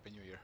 Happy New Year.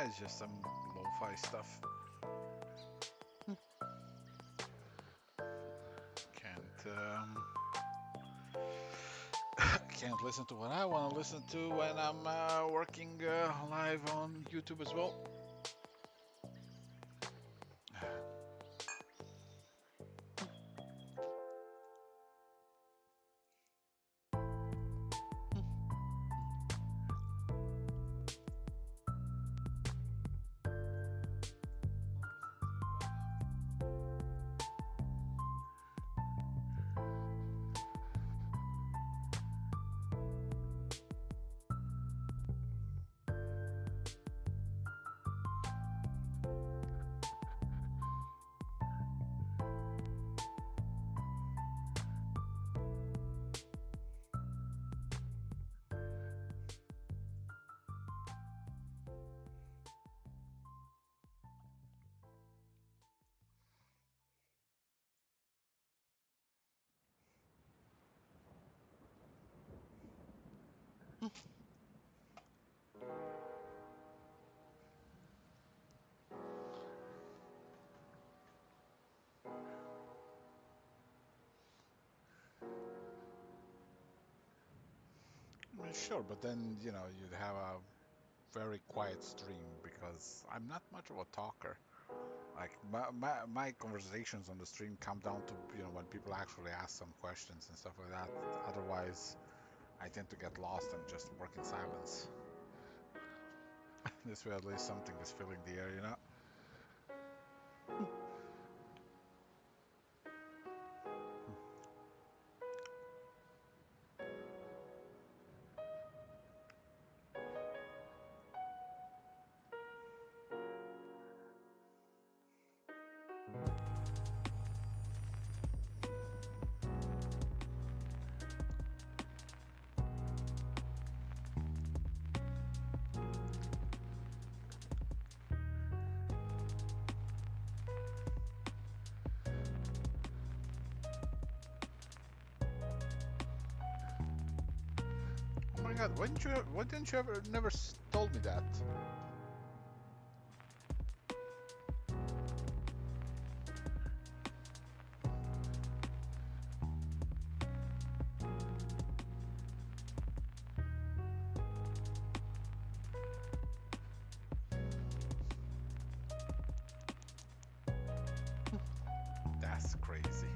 It's just some lo-fi stuff. Can't can't listen to what I want to listen to when I'm working live on YouTube as well. I mean, sure, but then, you'd have a very quiet stream because I'm not much of a talker. Like my conversations on the stream come down to, when people actually ask some questions and stuff like that. Otherwise, I tend to get lost and just work in silence. This way, at least something is filling the air. Oh my God, why didn't you ever never told me that? That's crazy.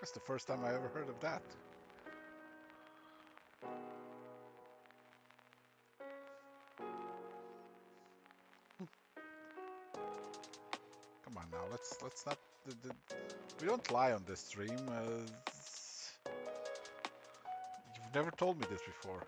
That's the first time I ever heard of that. Come on now, let's not. We don't lie on this stream. You've never told me this before.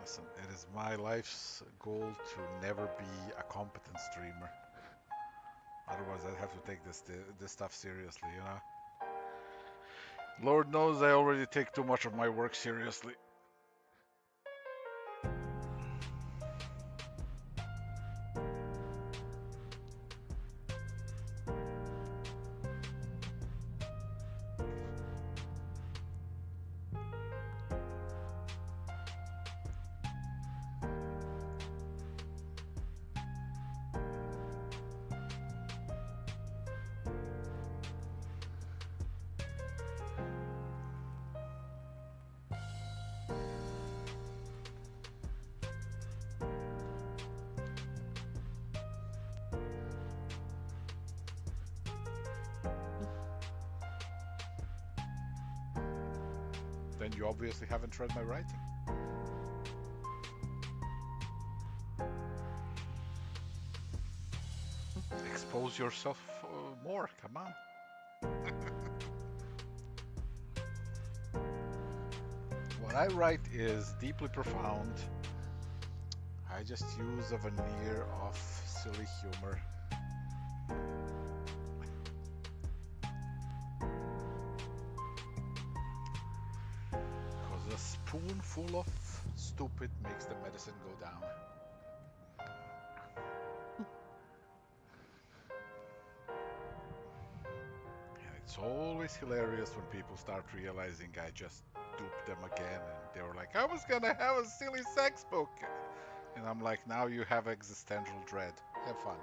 Listen, it is my life's goal to never be a competent streamer. Otherwise, I'd have to take this stuff seriously. Lord knows I already take too much of my work seriously. Then you obviously haven't read my writing. Expose yourself more, come on. What I write is deeply profound. I just use a veneer of silly humor. Because a spoonful of stupid makes the medicine go down. And it's always hilarious when people start realizing I just duped them again and they were like, I was gonna have a silly sex book. And I'm like, now you have existential dread. Have fun.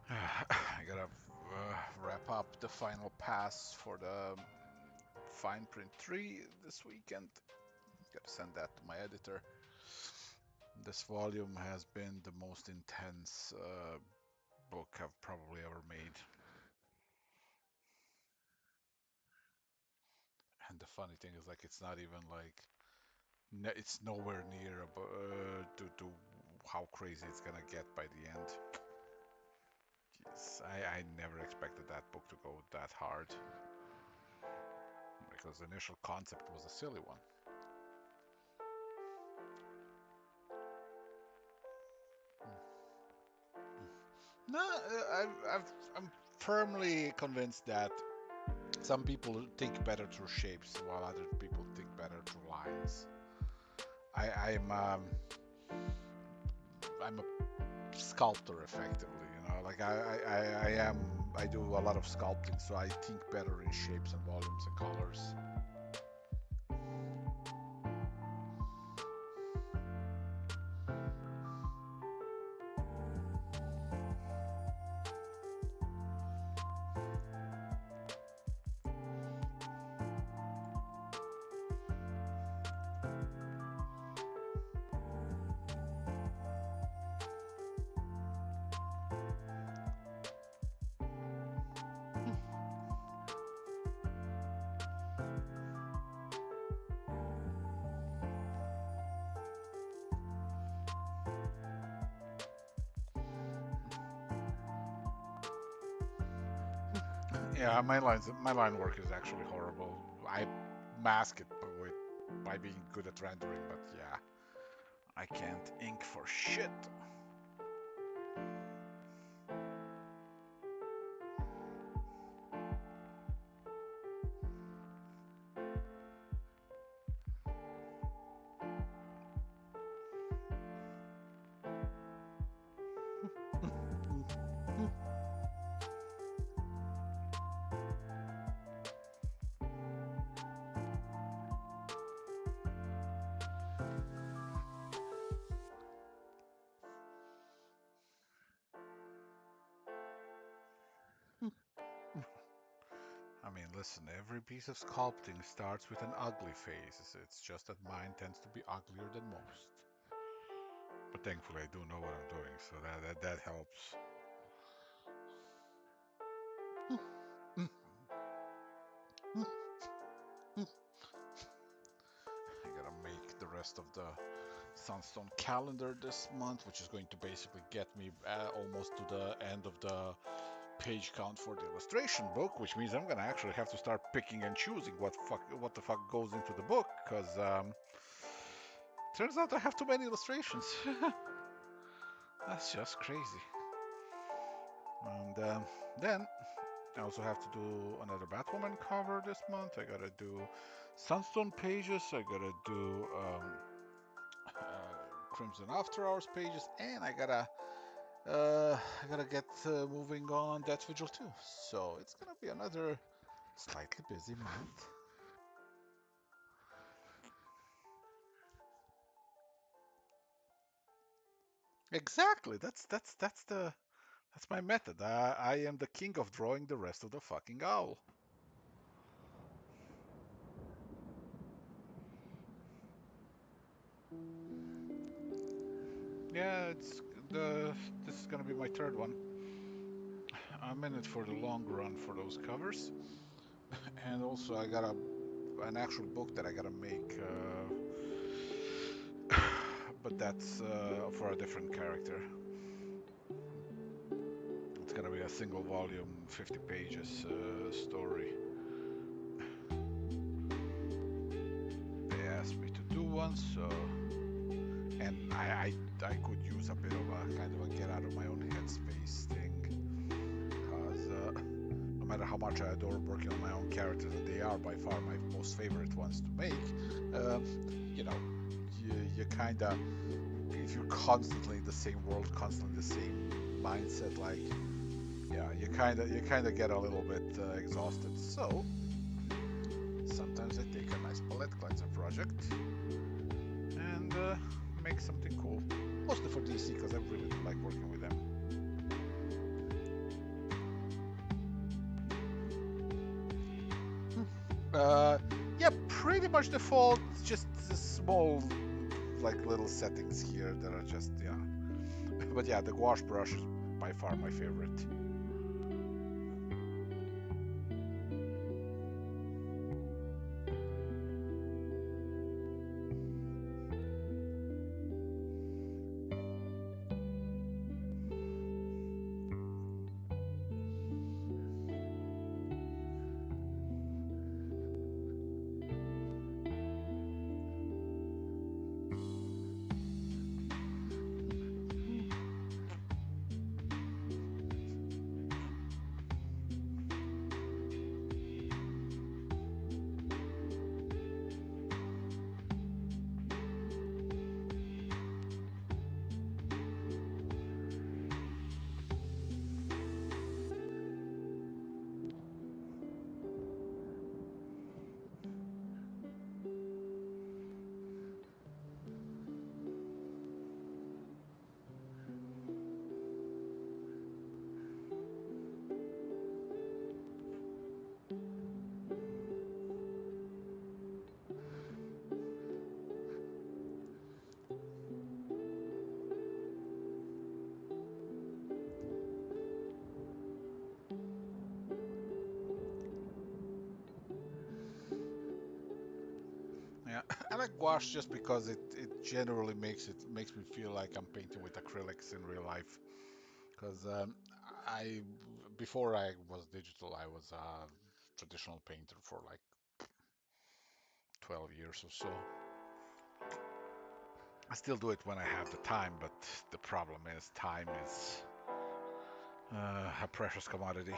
I gotta wrap up the final pass for the fine print 3 this weekend. Gotta send that to my editor. This volume has been the most intense book I've probably ever made. And the funny thing is, like, it's not even like it's nowhere near to how crazy it's gonna get by the end. Yes, I never expected that book to go that hard because the initial concept was a silly one. No, I'm firmly convinced that some people think better through shapes while other people think better through lines. I, I'm um, I'm a sculptor effectively, you know. Like I do a lot of sculpting, so I think better in shapes and volumes and colors. Yeah, my line work is actually horrible. I mask it with by being good at rendering, but yeah, I can't ink for shit. I mean, listen, every piece of sculpting starts with an ugly face. It's just that mine tends to be uglier than most. But thankfully, I do know what I'm doing, so that helps. rest of the sunstone calendar this month, which is going to basically get me almost to the end of the page count for the illustration book, which means I'm gonna actually have to start picking and choosing what the fuck goes into the book, because turns out I have too many illustrations. That's just crazy. And then I also have to do another Batwoman cover this month. I gotta do Sunstone pages. I gotta do Crimson After Hours pages, and I gotta get moving on Death Vigil too. So it's gonna be another slightly busy month. Exactly. That's my method. I am the king of drawing the rest of the fucking owl. Yeah, it's the this is gonna be my third one. I'm in it for the long run for those covers, and also I got an actual book that I gotta make, but that's for a different character. It's gonna be a single volume, 50 pages story. They asked me to do one, so and I could use a bit of a kind of a get out of my own headspace thing, because no matter how much I adore working on my own characters, and they are by far my most favorite ones to make, um, you know, you kind of, if you're constantly in the same world, constantly the same mindset, like, yeah, you kind of get a little bit exhausted. So sometimes I take a nice palette cleanser project and make something cool. Mostly for DC, because I really do like working with them. Yeah, pretty much default. Just small, like little settings here that are just But yeah, the gouache brush is by far my favorite. Yeah, I like gouache just because it generally makes me feel like I'm painting with acrylics in real life. Because I before I was digital, I was a traditional painter for like 12 years or so. I still do it when I have the time, but the problem is time is a precious commodity.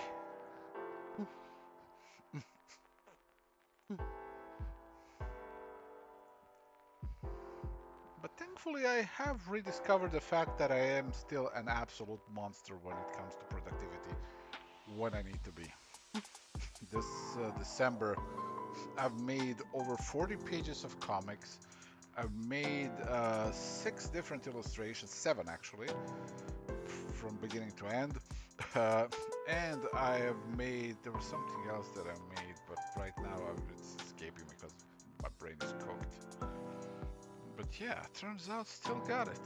But thankfully, I have rediscovered the fact that I am still an absolute monster when it comes to productivity when I need to be. This December, I've made over 40 pages of comics. I've made 6 different illustrations, 7 actually, from beginning to end. Uh, and I have made, there was something else that I made, but right now it's escaping me because my brain is cooked. But yeah, turns out still got it.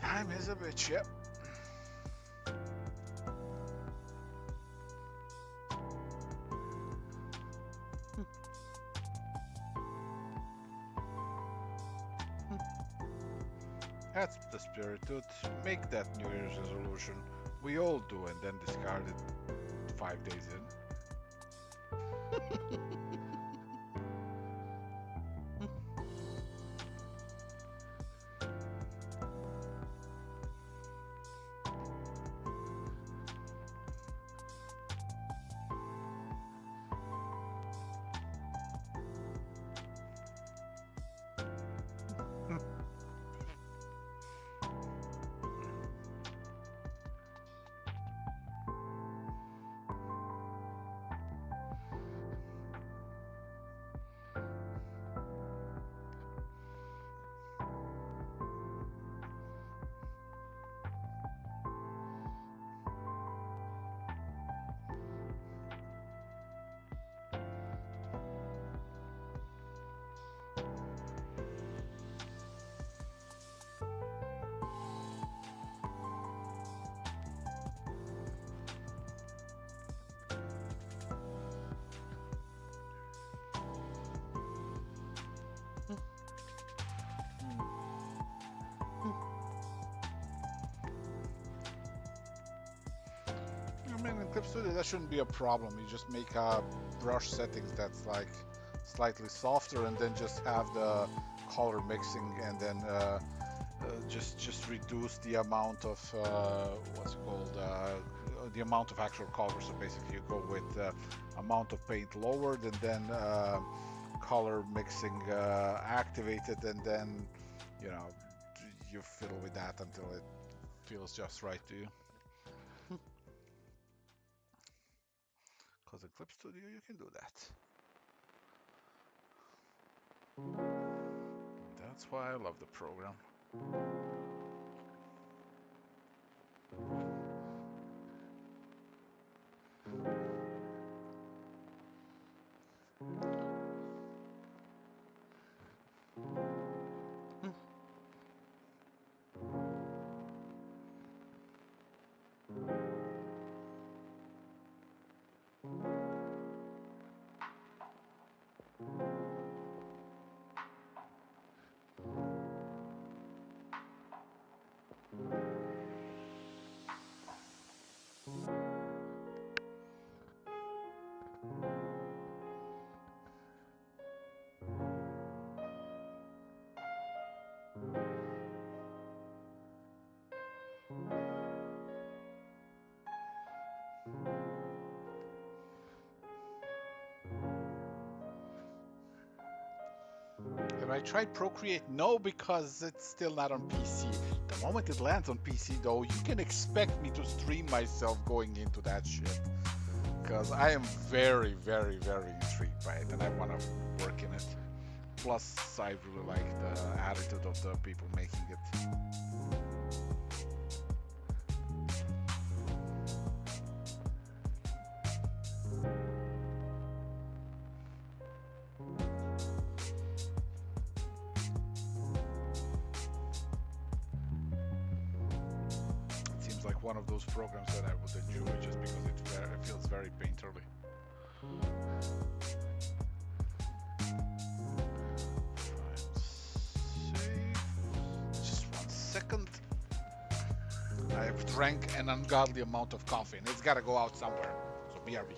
Time is a bitch, yep. That's the spirit, dude. Make that New Year's resolution. We all do, and then discard it 5 days in. I mean, in Clip Studio, that shouldn't be a problem. You just make brush settings that's like slightly softer, and then just have the color mixing, and then just reduce the amount of what's it called, the amount of actual color. So basically, you go with amount of paint lowered, and then color mixing activated, and then you fiddle with that until it feels just right to you. Because in Clip Studio you can do that. That's why I love the program. Have I tried Procreate? No, because it's still not on PC. The moment it lands on PC, though, you can expect me to stream myself going into that shit. Because I am very, very, very intrigued by it, and I want to work in it. Plus, I really like the attitude of the people making it. One of those programs that I would enjoy just because it feels very painterly. Just 1 second. I have drank an ungodly amount of coffee and it's gotta go out somewhere. So BRB.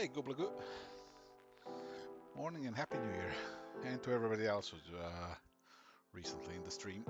Hey, Goo. Morning and Happy New Year. And to everybody else who's recently in the stream.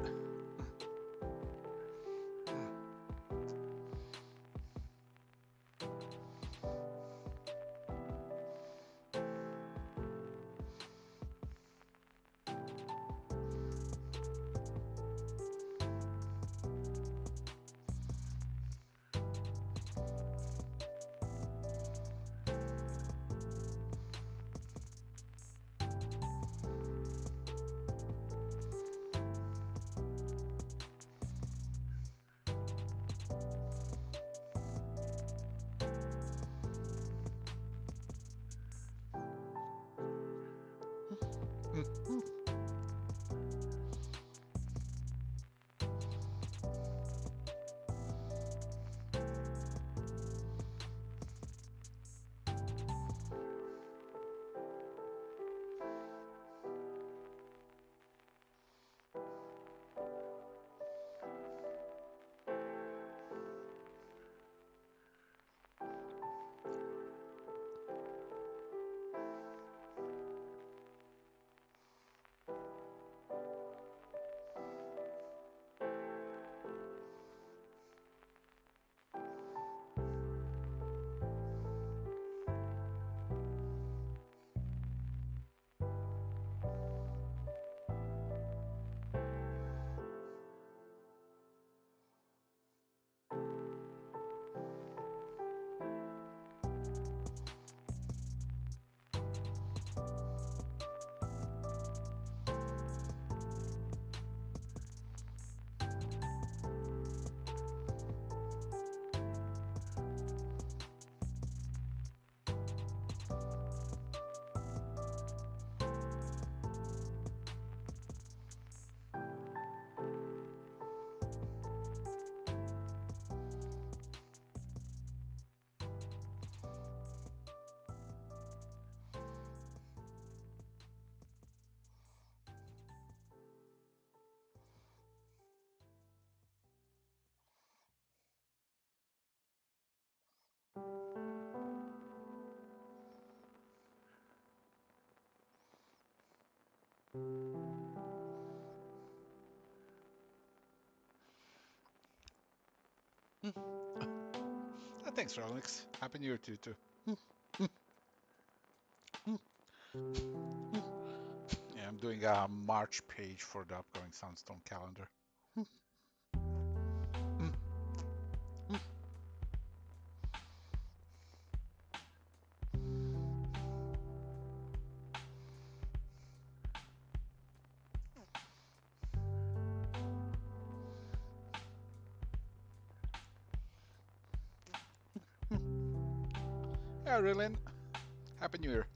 Thanks, Alex. Happy New Year to you too. Yeah, I'm doing a March page for the upcoming Sunstone calendar. Yeah, Rylin. Happy New Year.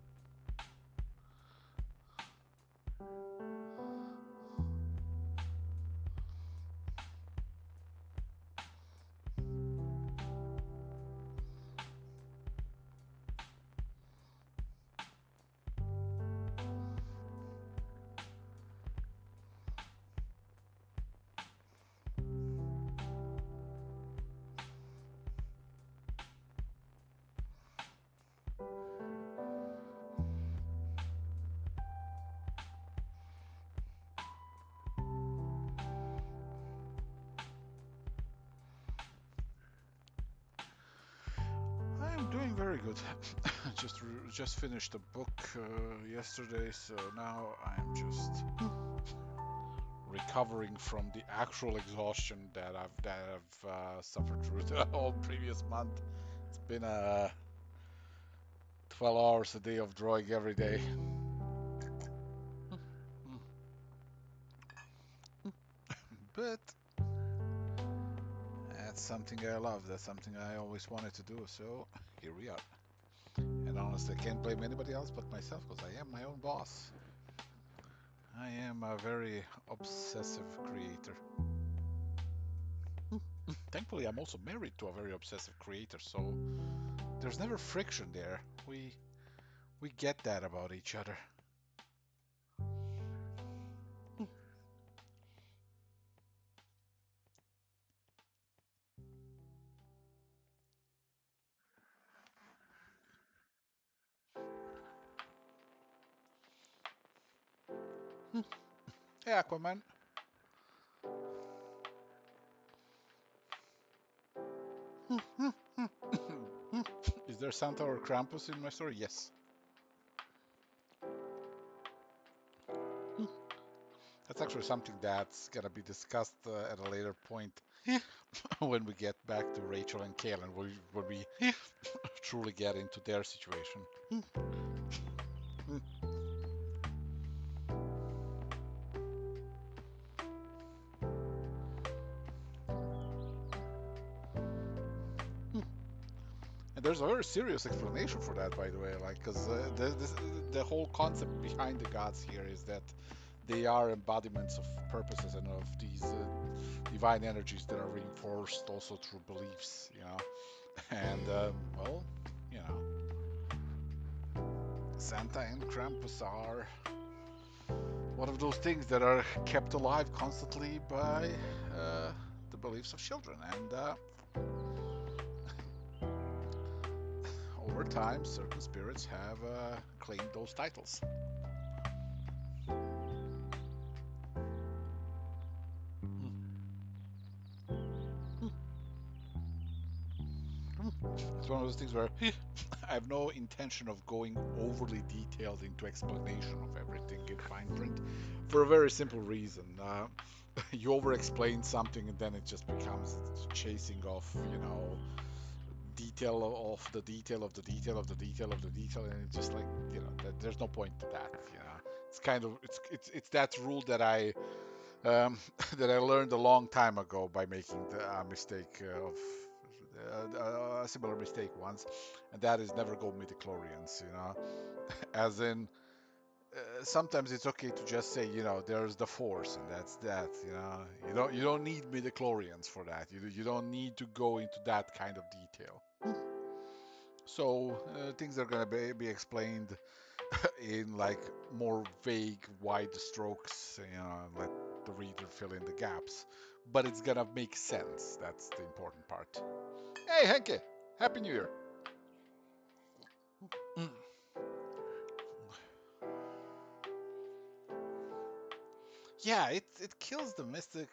I'm doing very good. just finished a book yesterday, so now I'm just recovering from the actual exhaustion that I've suffered through the whole previous month. It's been 12 hours a day of drawing every day. But that's something I love. That's something I always wanted to do. So here we are. And honestly, I can't blame anybody else but myself because I am my own boss. I am a very obsessive creator. Thankfully, I'm also married to a very obsessive creator, so there's never friction there. We get that about each other. Hey, Aquaman. Is there Santa or Krampus in my story? Yes. That's actually something that's gonna be discussed at a later point when we get back to Rachel and Kalen, when we truly get into their situation. And there's a very serious explanation for that, by the way, like, because the whole concept behind the gods here is that they are embodiments of purposes and of these divine energies that are reinforced also through beliefs, you know. And, well, you know, Santa and Krampus are one of those things that are kept alive constantly by the beliefs of children. And over time, certain spirits have claimed those titles. It's one of those things where I have no intention of going overly detailed into explanation of everything in fine print for a very simple reason. You over explain something and then it just becomes chasing off, you know, detail of the detail of the detail of the detail of the detail, and it's just like, you know, there's no point to that, you know. It's kind of it's that rule that I that I learned a long time ago by making the mistake of a similar mistake once, and that is never go midichlorians, you know. As in, sometimes it's okay to just say, you know, there's the force and that's that, you know. You don't need midichlorians for that. You don't need to go into that kind of detail. So things are gonna be explained in like more vague, wide strokes, you know, let the reader fill in the gaps. But it's gonna make sense. That's the important part. Hey, Henke! Happy New Year! Yeah, it kills the mystic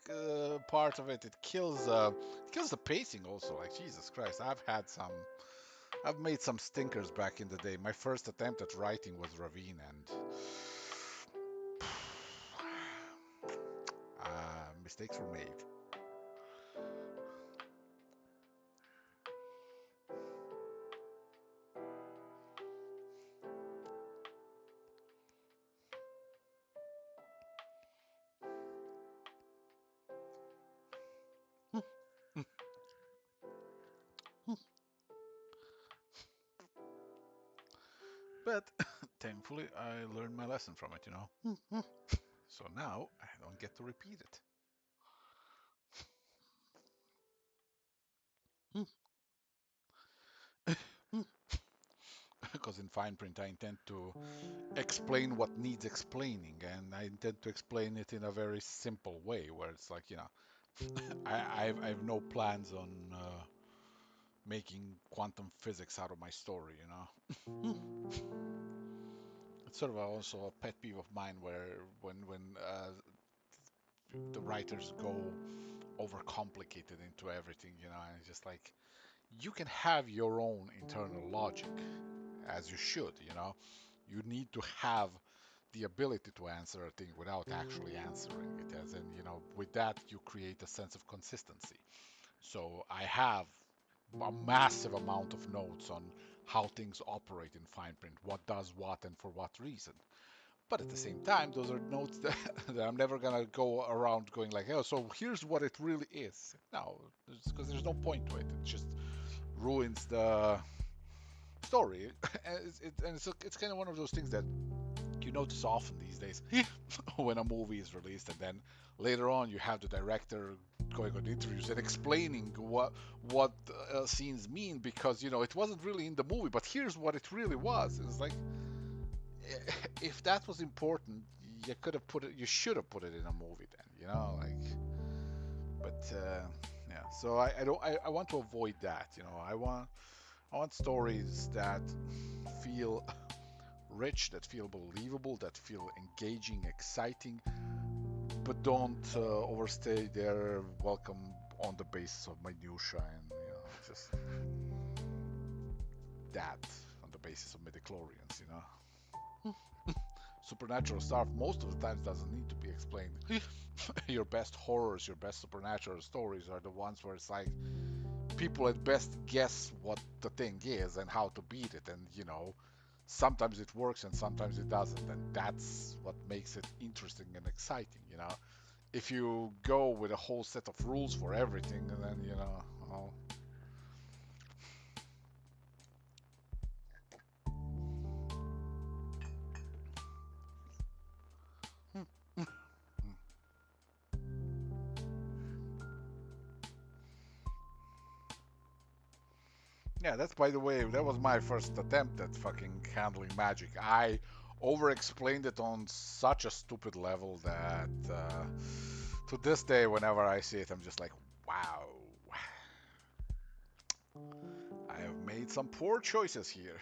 part of it. It kills the pacing also. Like Jesus Christ, I've made some stinkers back in the day. My first attempt at writing was Ravine, and mistakes were made. But thankfully, I learned my lesson from it, you know. So now I don't get to repeat it. Because in fine print, I intend to explain what needs explaining, and I intend to explain it in a very simple way, where it's like, you know, I have no plans on making quantum physics out of my story, you know. It's sort of also a pet peeve of mine, where when the writers go overcomplicated into everything, you know, and it's just like, you can have your own internal logic, as you should, you know. You need to have the ability to answer a thing without actually answering it. As in, you know, with that, you create a sense of consistency. So I have a massive amount of notes on how things operate in fine print, what does what and for what reason. But at the same time, those are notes that, that I'm never gonna go around going like, oh, so here's what it really is. No, because there's no point to it. It just ruins the story. And it's kind of one of those things that you notice often these days when a movie is released, and then later on you have the director going on interviews and explaining what scenes mean, because you know it wasn't really in the movie, but here's what it really was. And it's like, if that was important, you could have put it, you should have put it in a movie then, you know, like. But yeah, so I don't I want to avoid that, you know. I want stories that feel rich, that feel believable, that feel engaging, exciting, but don't overstay their welcome on the basis of minutia and just that on the basis of midichlorians. Supernatural stuff most of the times doesn't need to be explained. Your best horrors, your best supernatural stories are the ones where it's like people at best guess what the thing is and how to beat it, and sometimes it works and sometimes it doesn't, and that's what makes it interesting and exciting. If you go with a whole set of rules for everything, and then well, yeah, that's, by the way, that was my first attempt at fucking handling magic. I over-explained it on such a stupid level that to this day, whenever I see it, I'm just like, wow, I have made some poor choices here.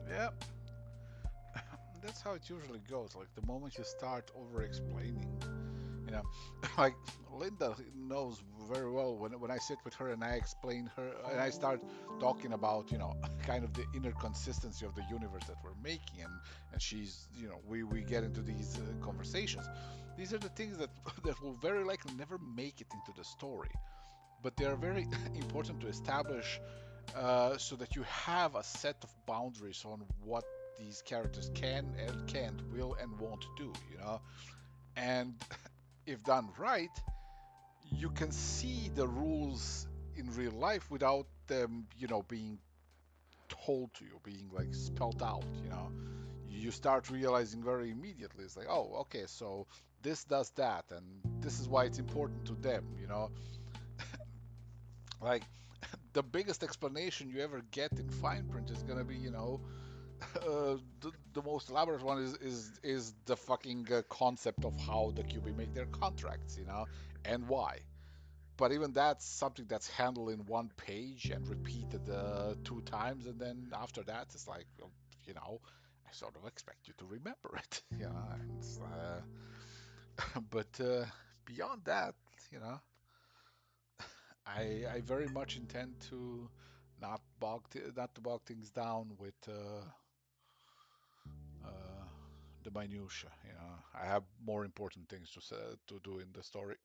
Yeah, that's how it usually goes. Like the moment you start over-explaining, you know, like Linda knows very well when I sit with her and I explain her and I start talking about kind of the inner consistency of the universe that we're making, and she's we get into these conversations. These are the things that that will very likely never make it into the story, but they are very important to establish so that you have a set of boundaries on what these characters can and can't, will and won't do. And if done right, you can see the rules in real life without them, being told to you, being like spelled out. You start realizing very immediately. It's like, oh, okay, so this does that, and this is why it's important to them. Like the biggest explanation you ever get in fine print is gonna be, the most elaborate one is the fucking concept of how the QB make their contracts, and why. But even that's something that's handled in one page and repeated 2 times, and then after that, it's like, well, I sort of expect you to remember it, And, but beyond that, you know, I very much intend to not to bog things down with uh, the minutia. I have more important things to do in the story.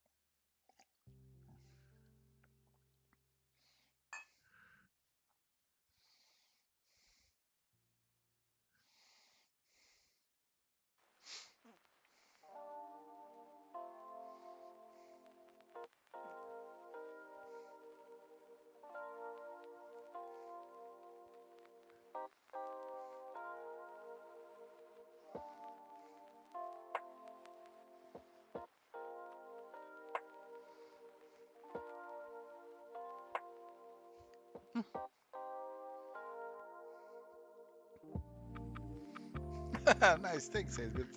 Nice, thanks, Adrian.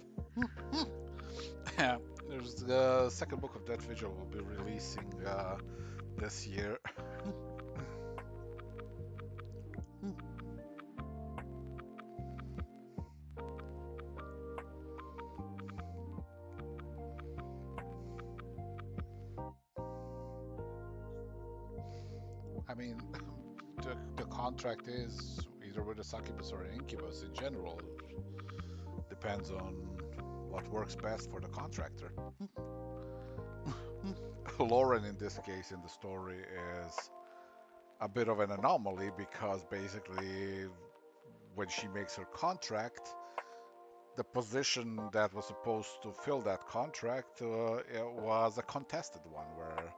Yeah, there's the second book of that vigil will be releasing this year. I mean, the contract is either with a succubus or an incubus in general. Depends on what works best for the contractor. Lauren, in this case, in the story, is a bit of an anomaly because basically, when she makes her contract, the position that was supposed to fill that contract it was a contested one where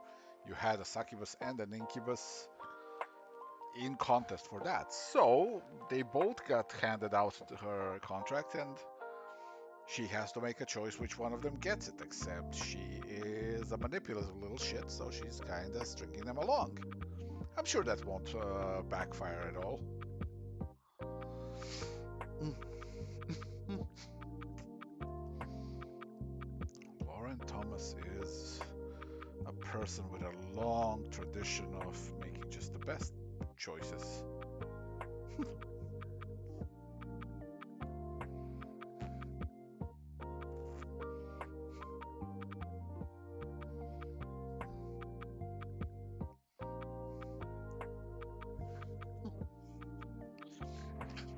you had a succubus and an incubus in contest for that. So they both got handed out her contract, and she has to make a choice which one of them gets it. Except she is a manipulative little shit, so she's kind of stringing them along. I'm sure that won't backfire at all. Lauren Thomas is a person with a long tradition of making just the best choices.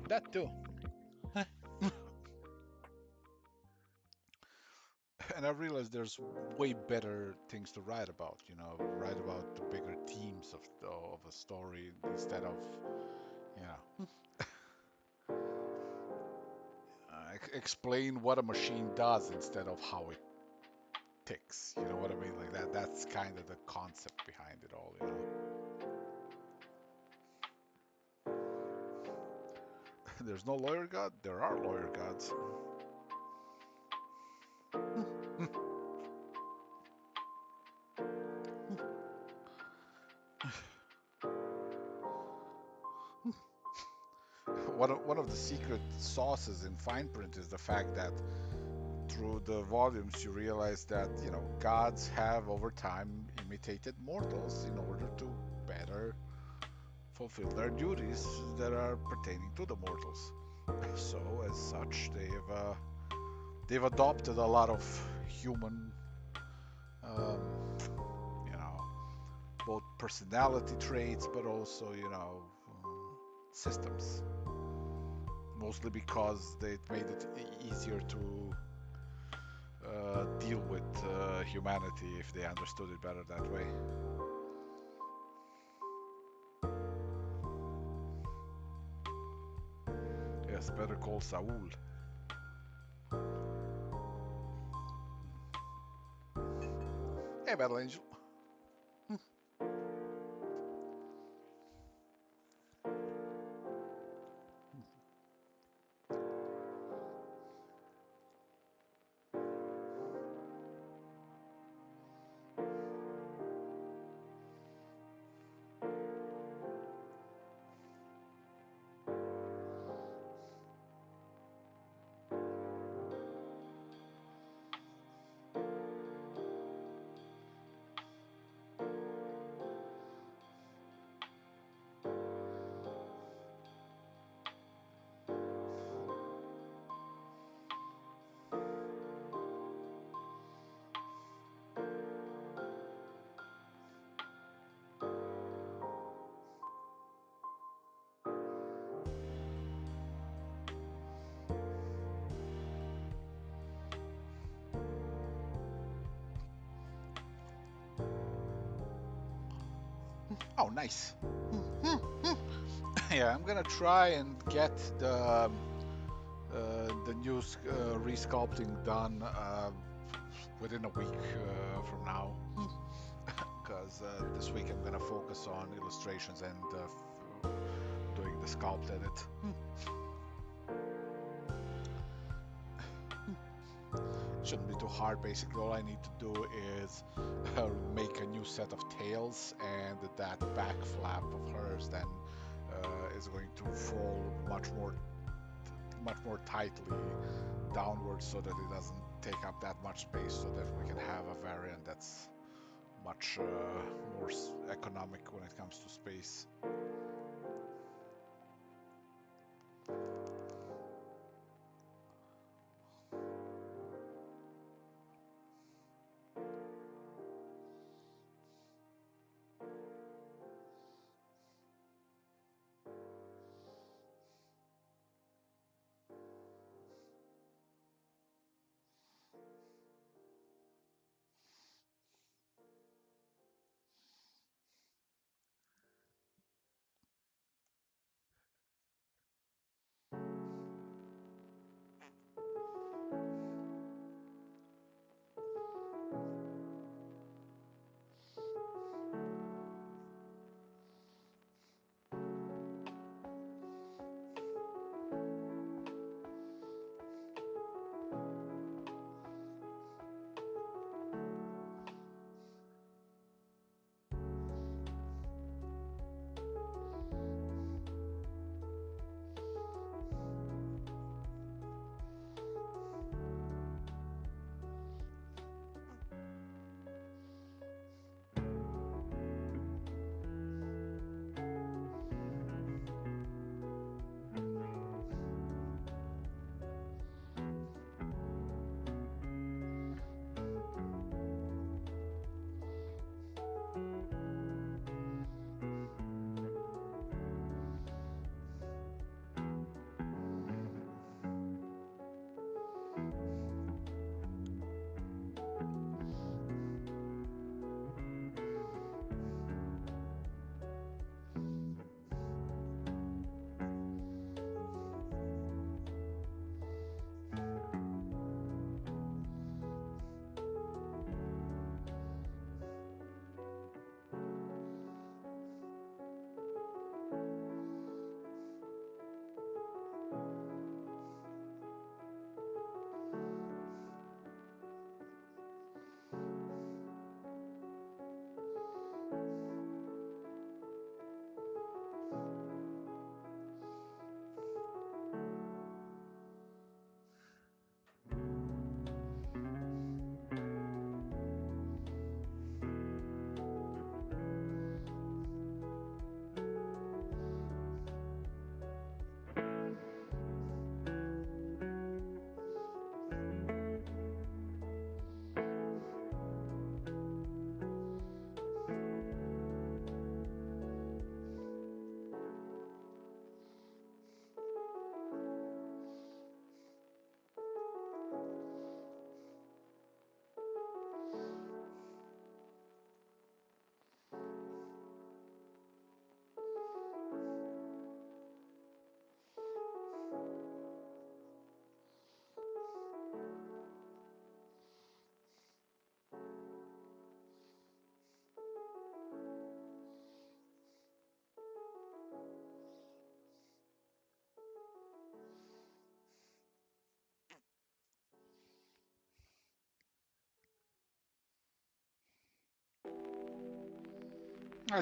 That too. And I realized there's way better things to write about. Write about the bigger themes of a story instead of, you know, explain what a machine does instead of how it ticks. You know what I mean? Like that. That's kind of the concept behind it all. There's no lawyer god. There are lawyer gods. One of the secret sauces in fine print is the fact that through the volumes you realize that gods have over time imitated mortals in order to better fulfill their duties that are pertaining to the mortals. So as such, they've adopted a lot of human, um, you know, both personality traits, but also systems. Mostly because they made it easier to deal with humanity if they understood it better that way. Yes, better call Saul. Hey, Battle Angel. Oh, nice. Yeah, I'm gonna try and get the new resculpting done within a week from now, because this week I'm gonna focus on illustrations and doing the sculpt edit. Shouldn't be too hard. Basically, all I need to do is make a new set of tails, and that back flap of hers then is going to fall much more tightly downwards so that it doesn't take up that much space, so that we can have a variant that's much more economic when it comes to space.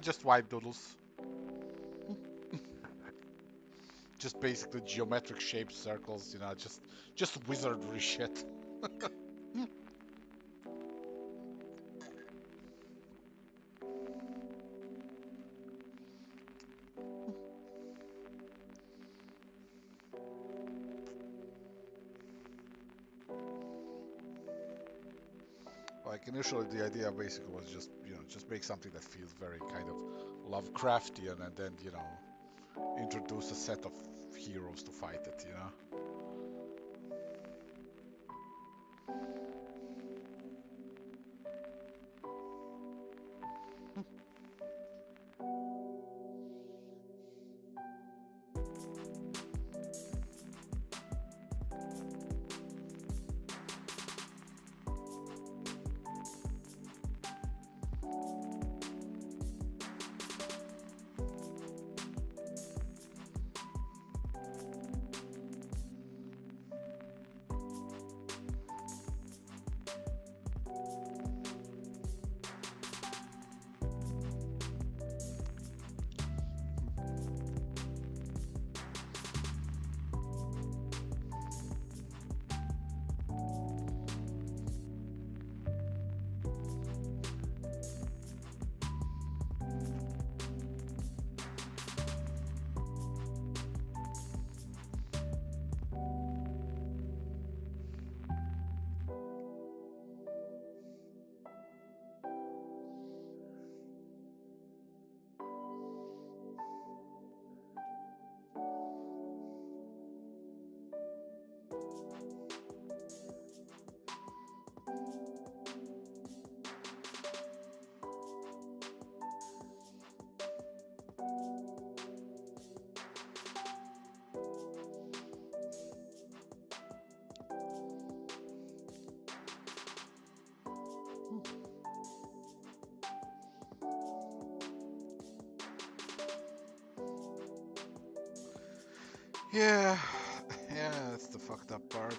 Just white doodles. Just basically geometric shaped circles, just wizardry shit. Like initially, the idea basically was just make something that feels very kind of Lovecraftian, and then introduce a set of heroes to fight it. Yeah, yeah, that's the fucked up part.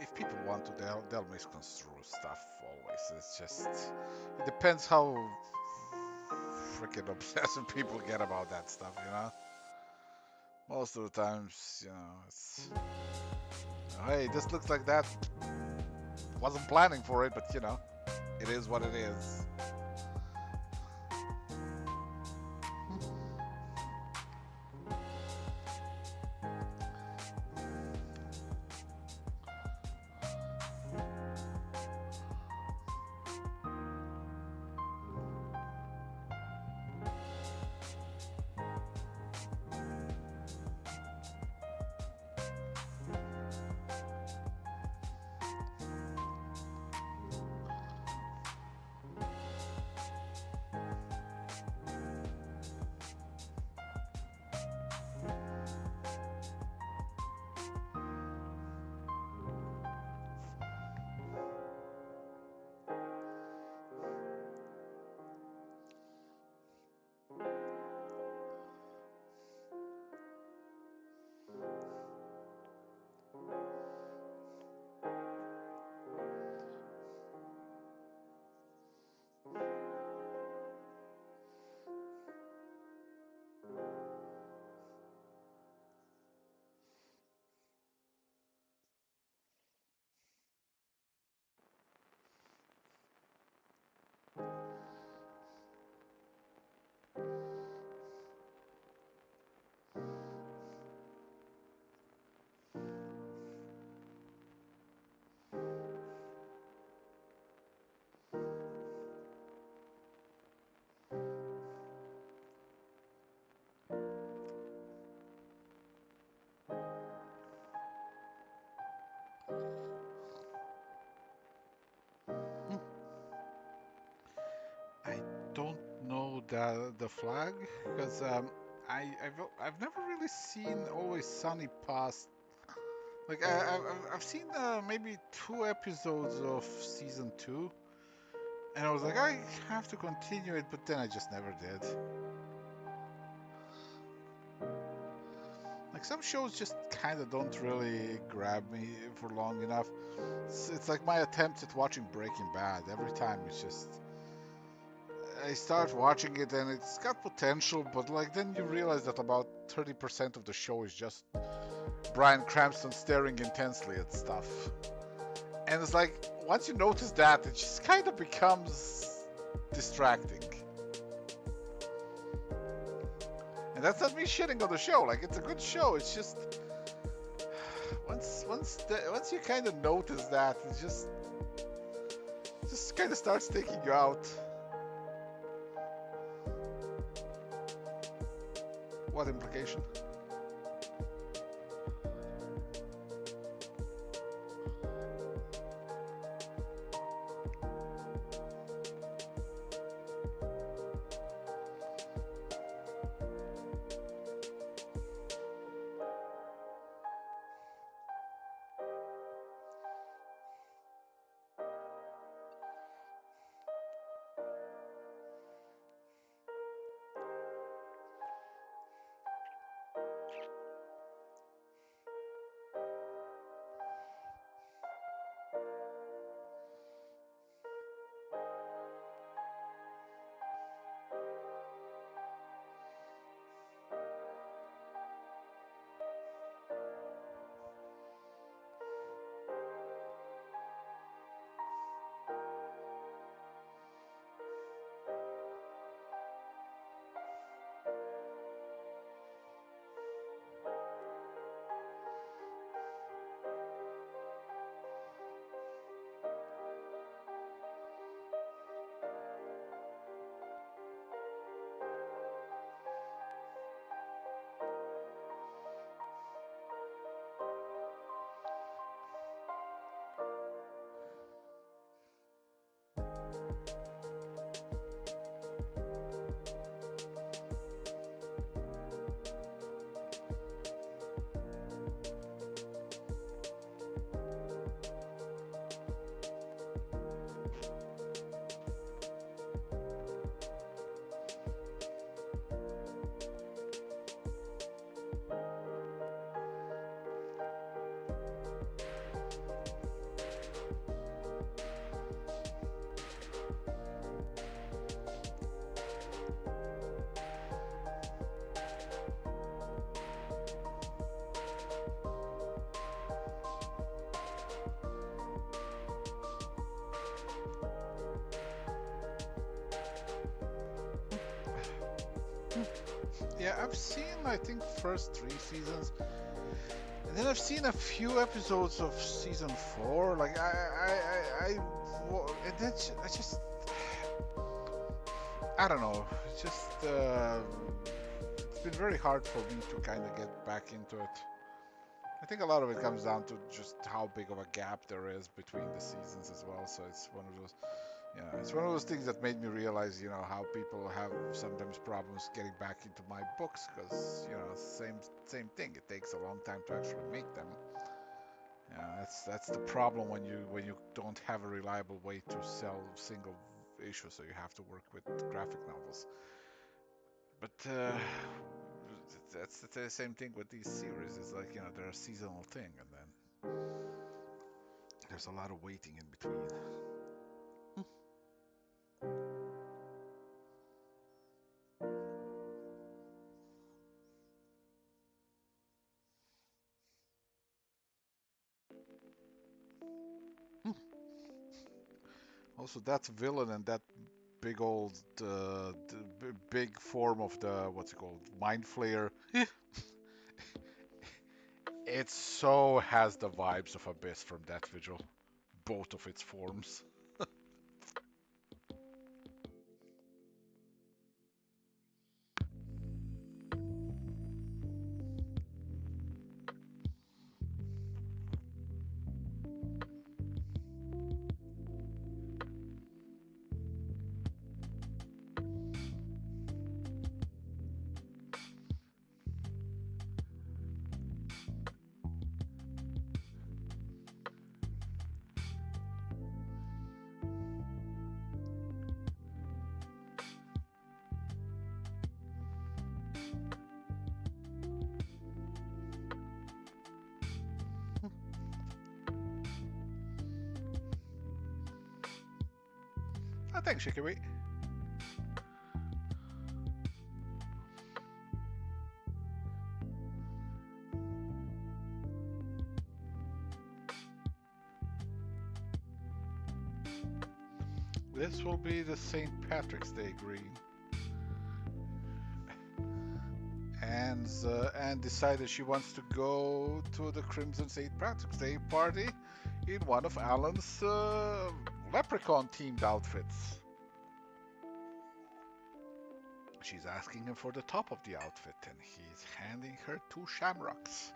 if people want to, they'll misconstrue stuff always. It's just it depends how freaking obsessive people get about that stuff, you know. Most of the times, you know, it's hey, this looks like that. Wasn't planning for it, but you know, it is what it is. I don't know the flag because I've never really seen Always Sunny past. Like I've seen maybe 2 episodes of season 2, and I was like I have to continue it, but then I just never did. Like some shows just kind of don't really grab me for long enough. It's like my attempts at watching Breaking Bad. Every time it's just I start watching it and it's got potential, but like then you realize that about 30% of the show is just Bryan Cranston staring intensely at stuff. And it's like once you notice that, it just kind of becomes distracting. And that's not me shitting on the show. Like it's a good show. It's just once you kind of notice that, it just kind of starts taking you out. What implication? Yeah, I've seen, I think, first 3 seasons, and then I've seen a few episodes of season 4. Like and then I just, I don't know. It's just, it's been very hard for me to kind of get back into it. I think a lot of it comes down to just how big of a gap there is between the seasons as well. So it's one of those, it's one of those things that made me realize, how people have sometimes problems getting back into my books because, same thing. It takes a long time to actually make them. Yeah, that's the problem when you don't have a reliable way to sell single issues, so you have to work with graphic novels. But that's the same thing with these series. It's like, they're a seasonal thing, and then there's a lot of waiting in between. Also, that villain and that big old, big form of the, what's it called, mind flayer. It so has the vibes of Abyss from Death Vigil, both of its forms. I think Shikiri. This will be the St. Patrick's Day green. Anne decided she wants to go to the Crimson St. Patrick's Day party in one of Alan's leprechaun-themed outfits. She's asking him for the top of the outfit, and he's handing her 2 shamrocks.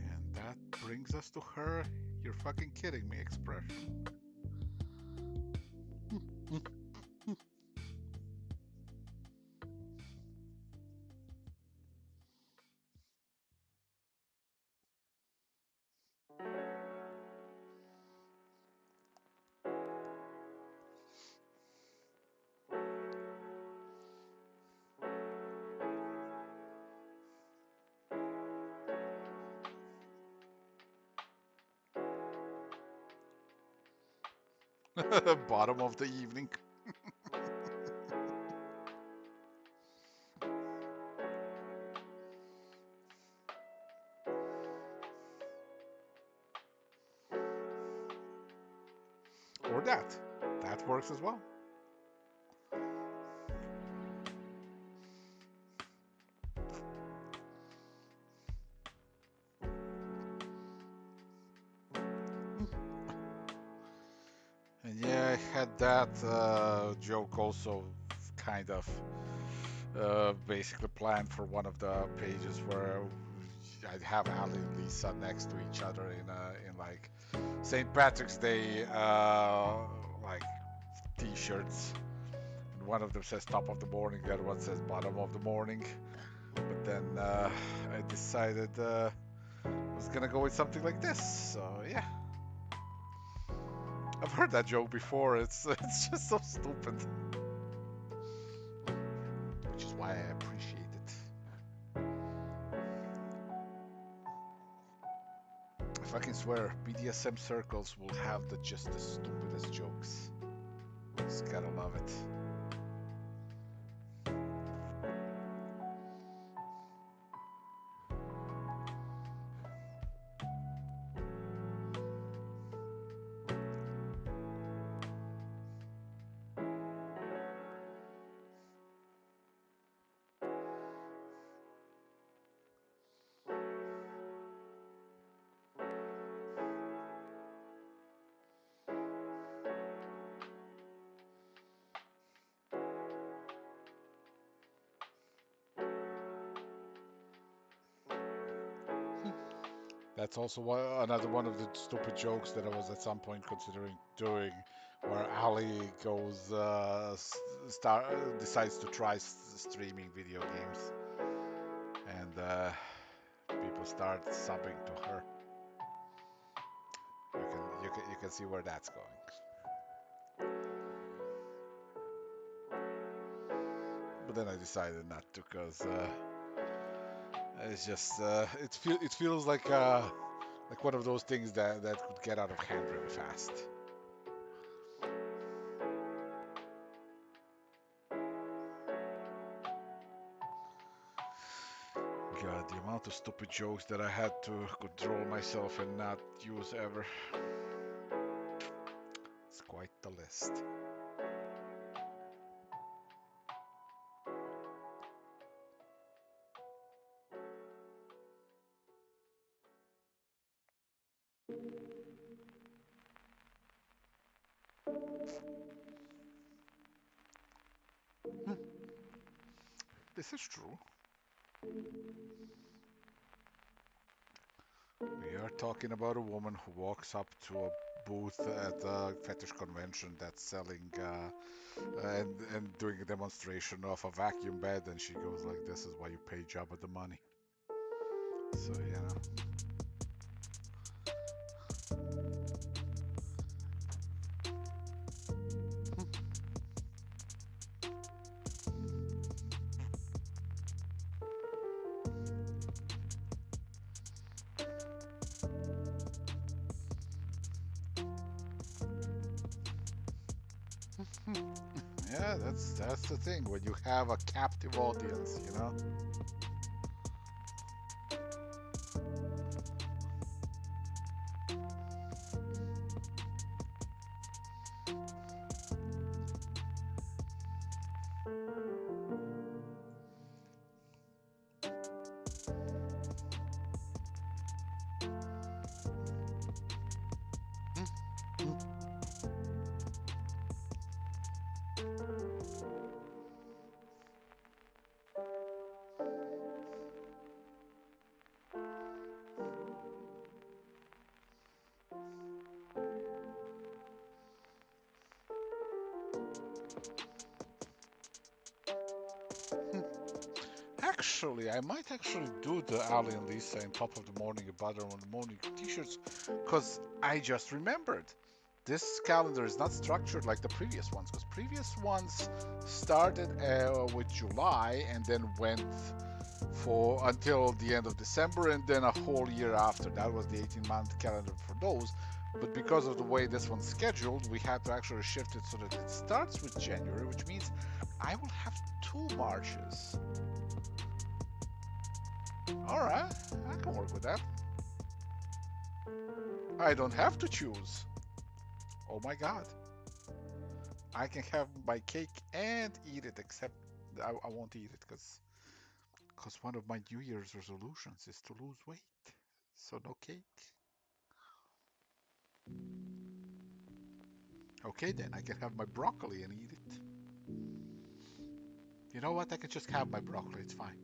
And that brings us to her "you're fucking kidding me" expression. Bottom of the evening. Or that. That works as well. And yeah, I had that joke also kind of basically planned for one of the pages where I'd have Ali and Lisa next to each other in like St. Patrick's Day like t-shirts. And one of them says top of the morning, the other one says bottom of the morning. But then I decided I was gonna go with something like this. So yeah, I've heard that joke before. It's just so stupid, which is why I appreciate it. If I can swear, BDSM circles will have just the stupidest jokes. Just gotta love it. That's also another one of the stupid jokes that I was at some point considering doing, where Ali goes, decides to try streaming video games, and people start subbing to her. You can see where that's going. But then I decided not to, because it's just it feels like one of those things that could get out of hand really fast. God, the amount of stupid jokes that I had to control myself and not use ever. It's quite the list. This is true. We are talking about a woman who walks up to a booth at a fetish convention that's selling and doing a demonstration of a vacuum bed, and she goes like, "This is why you pay Jabba the money." So yeah, that's the thing when you have a captive audience, you know. Actually, I might actually do the Ali and Lisa in Top of the Morning and Bottom of the Morning t-shirts, because I just remembered. This calendar is not structured like the previous ones, because previous ones started with July and then went for until the end of December and then a whole year after. That was the 18-month calendar for those. But because of the way this one's scheduled, we had to actually shift it so that it starts with January, which means I will have 2 Marches. Alright, I can work with that. I don't have to choose. Oh my god. I can have my cake and eat it, except I won't eat it because one of my New Year's resolutions is to lose weight. So no cake. Okay then, I can have my broccoli and eat it. You know what? I can just have my broccoli, it's fine.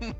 Hey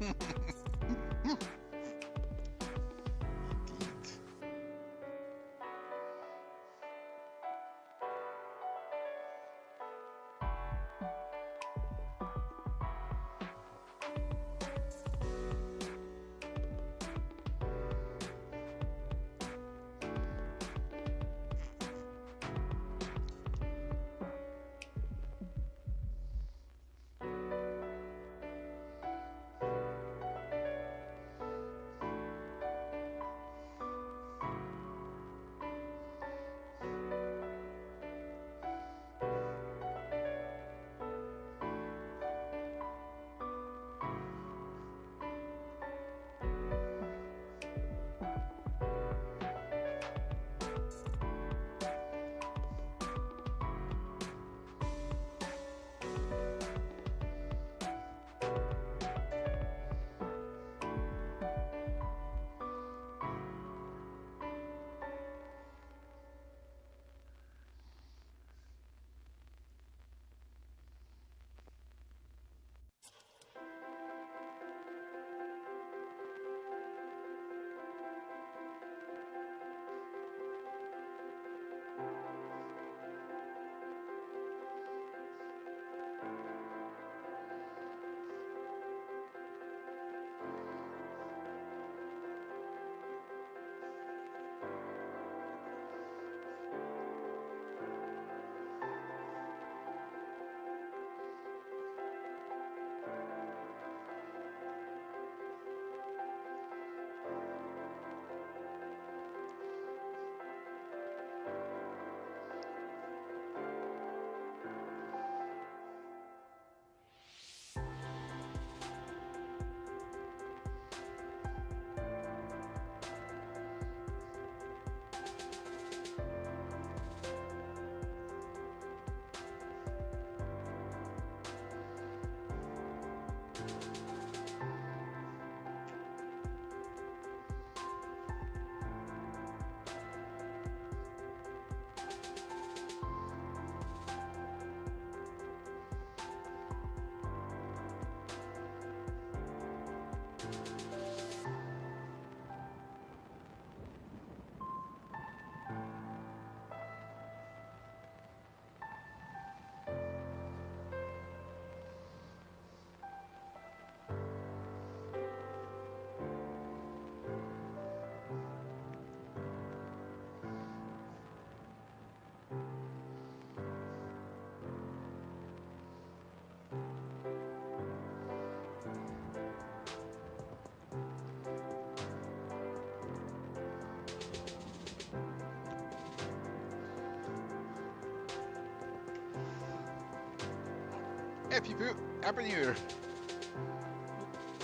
people, Happy New Year!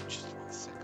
Just 1 second.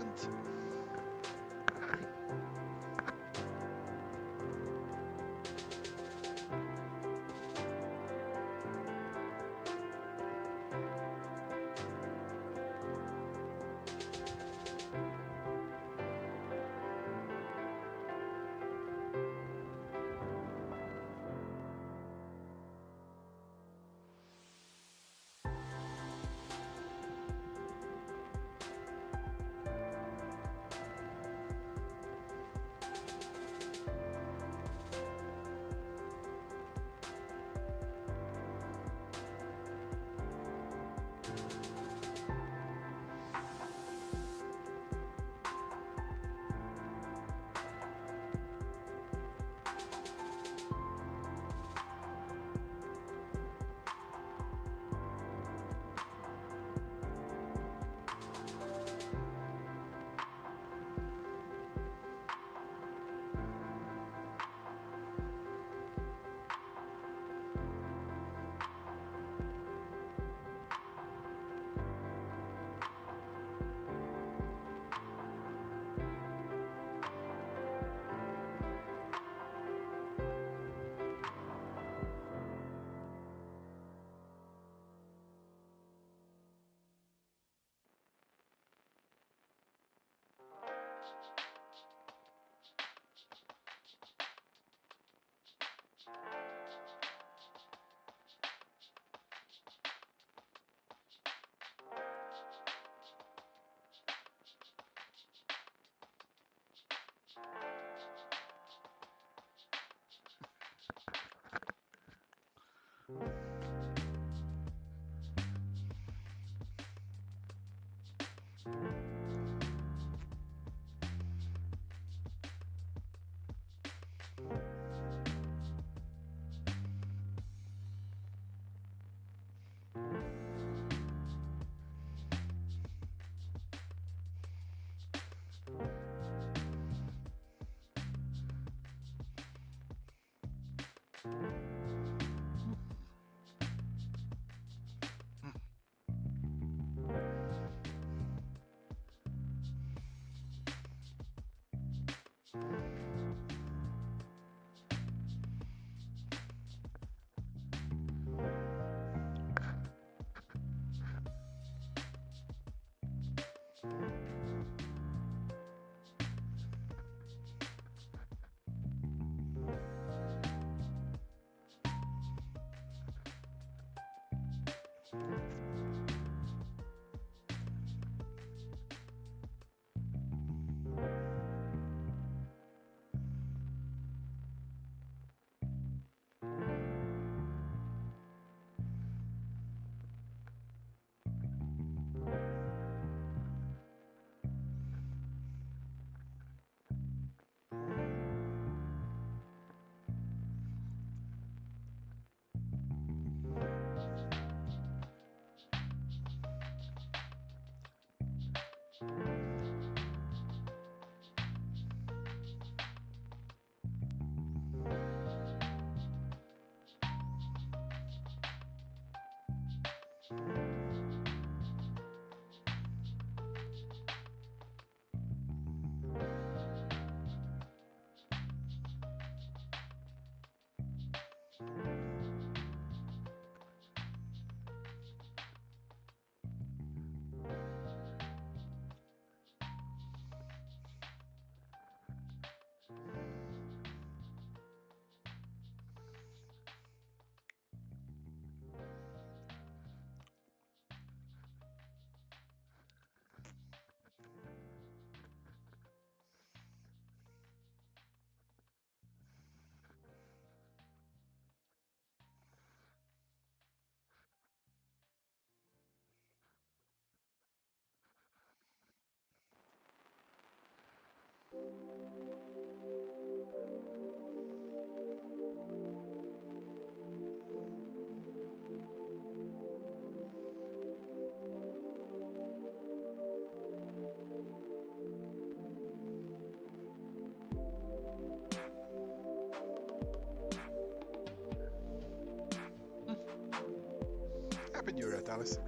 Happy New Year, Alice.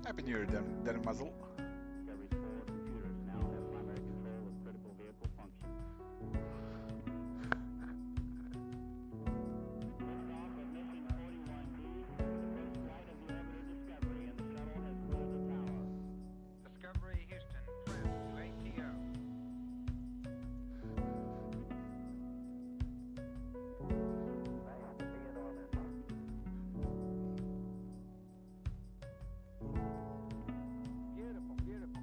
Happy New Year, Danny Muzzle. Discovery's four computers now have primary control of critical vehicle functions. Liftoff of mission 41D, the first flight of the orbiter Discovery, and the shuttle has cleared the tower. Discovery Houston, trim to ATO. Nice to be in orbit. Beautiful, beautiful.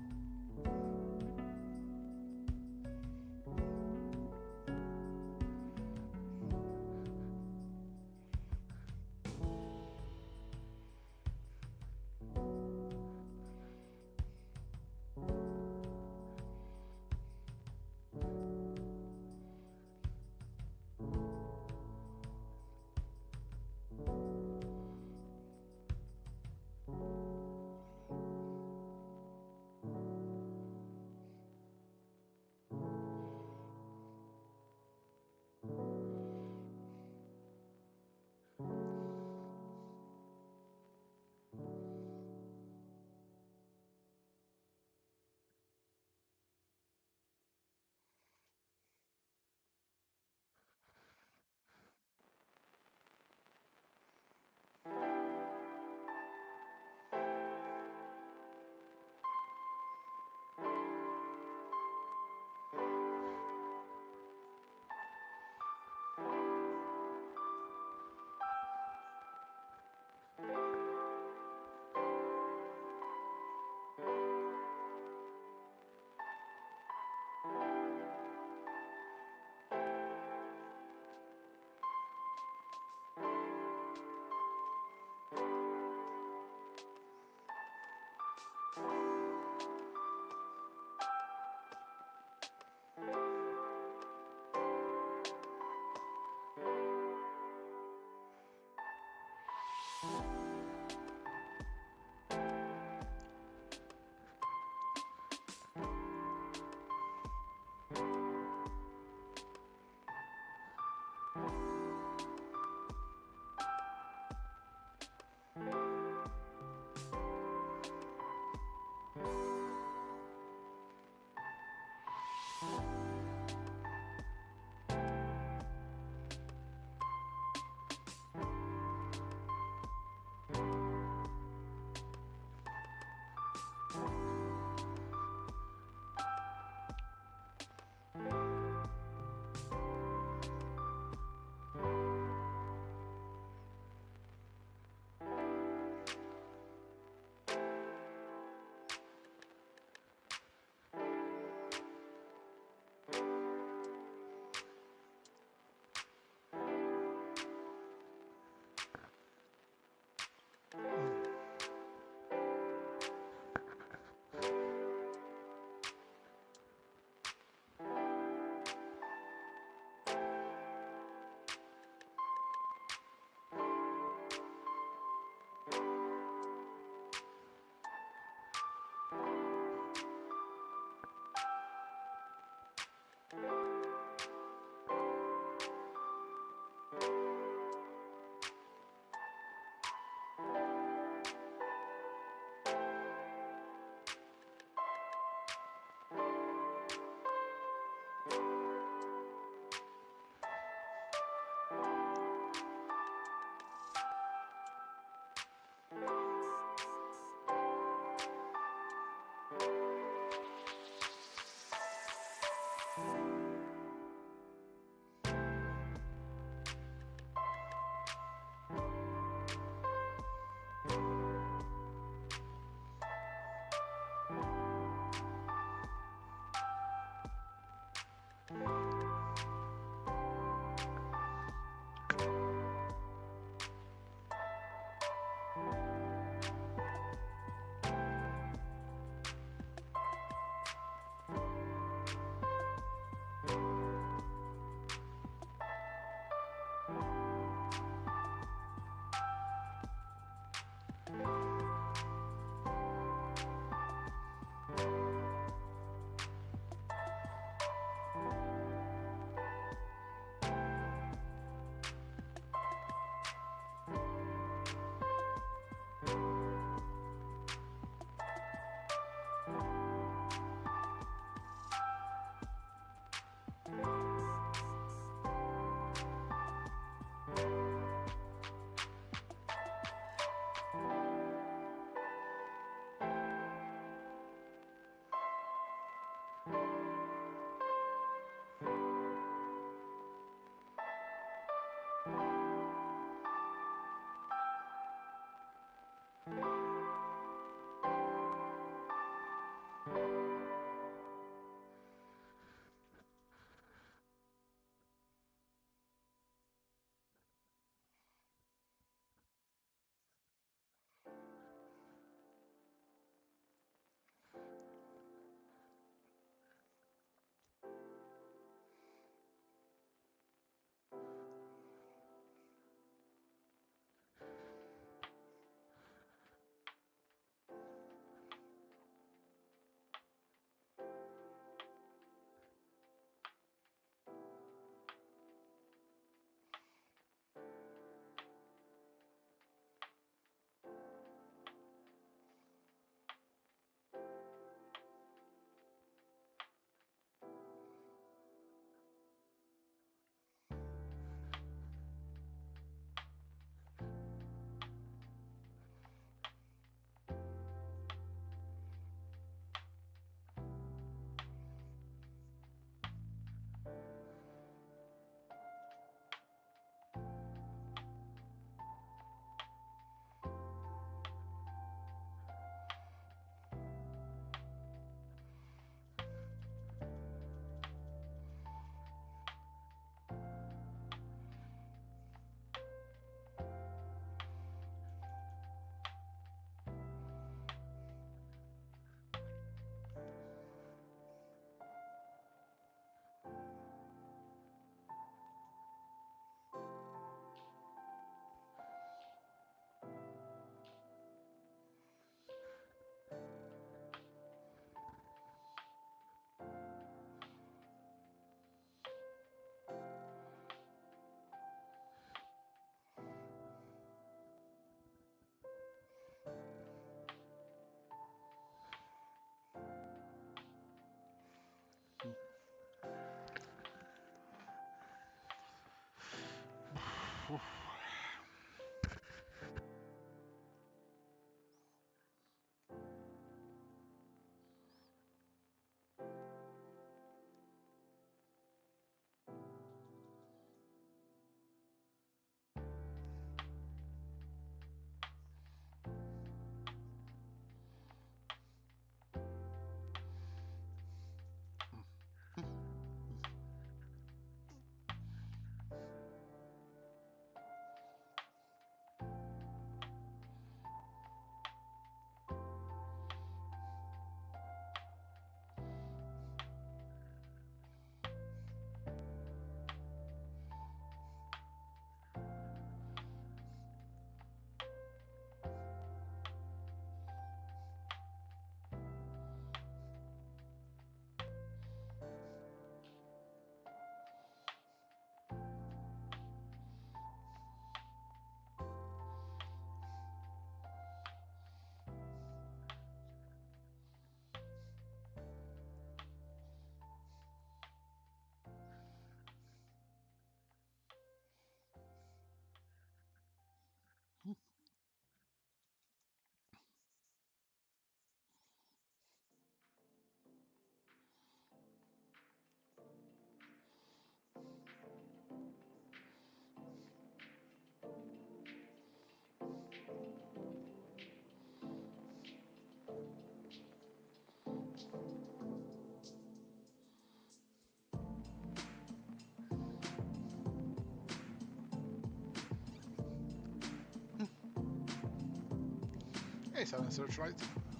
Hey, Southern Searchlight.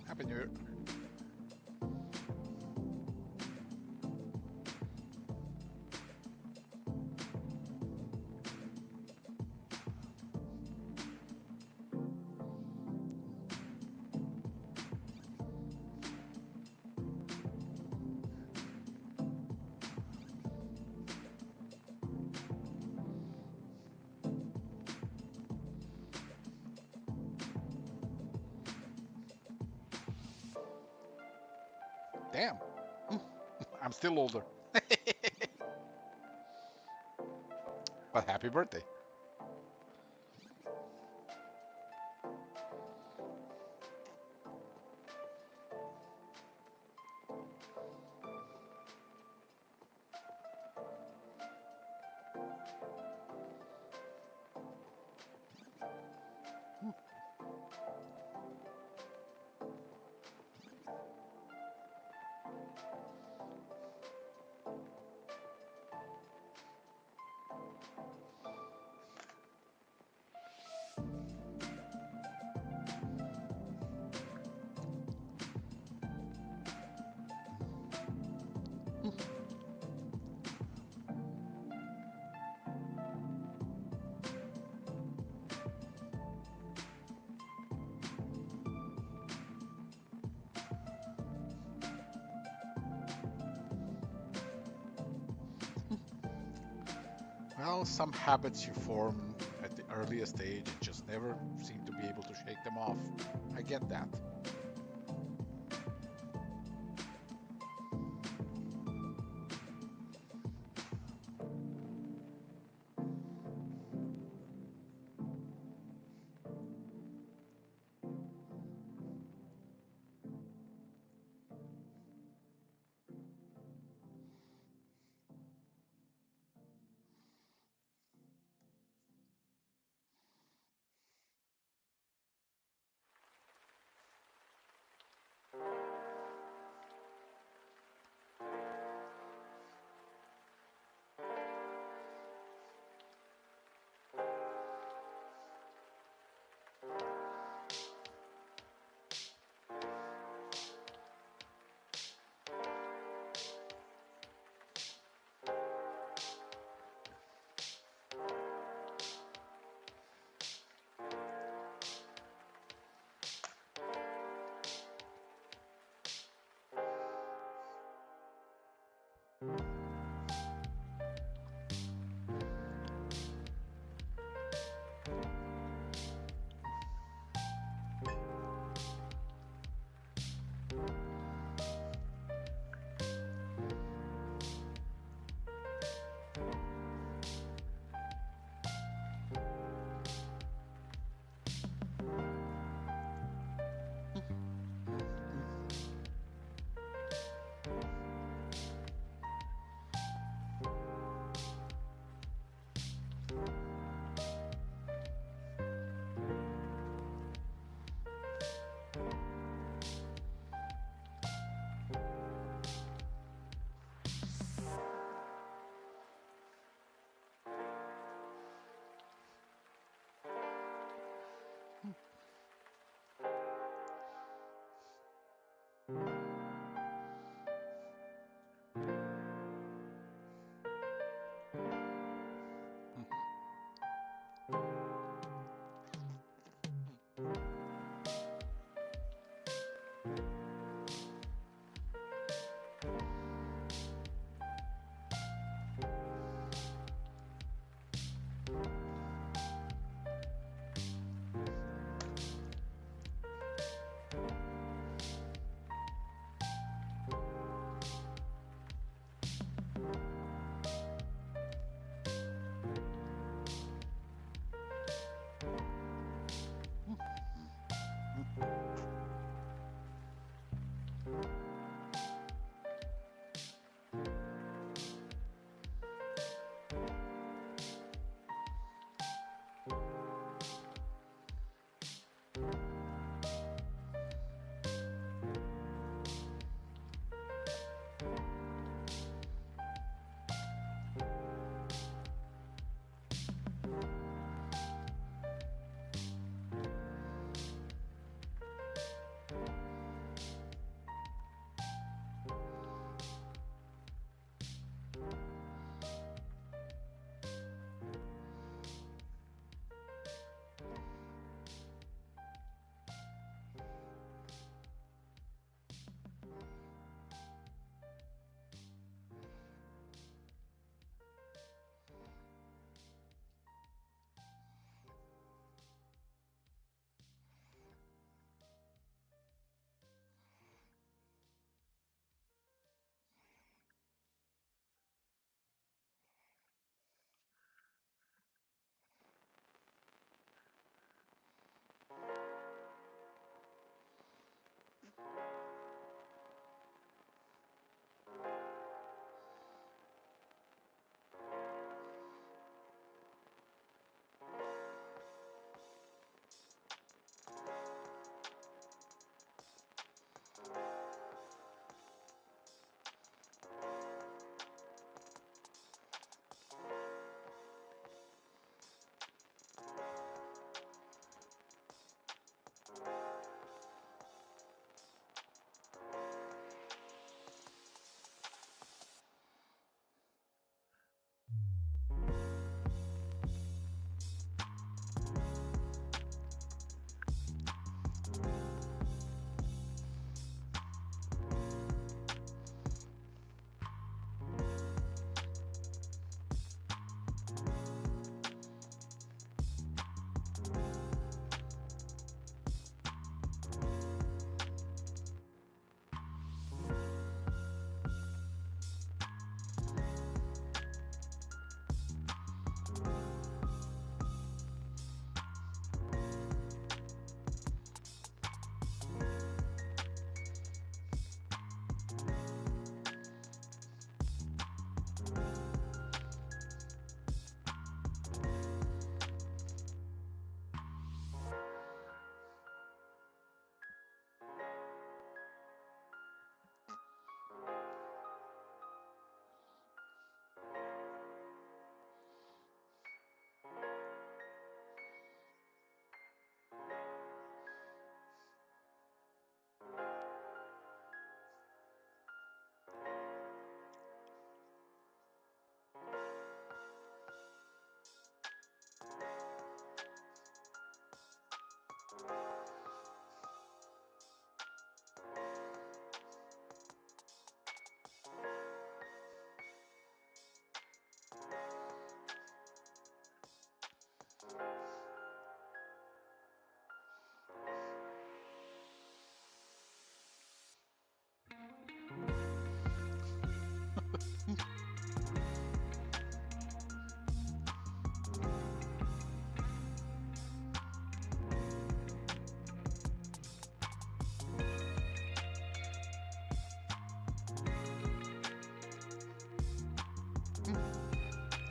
Happy New Year. Damn, I'm still older. But happy birthday. Well, some habits you form at the earliest age and just never seem to be able to shake them off. I get that.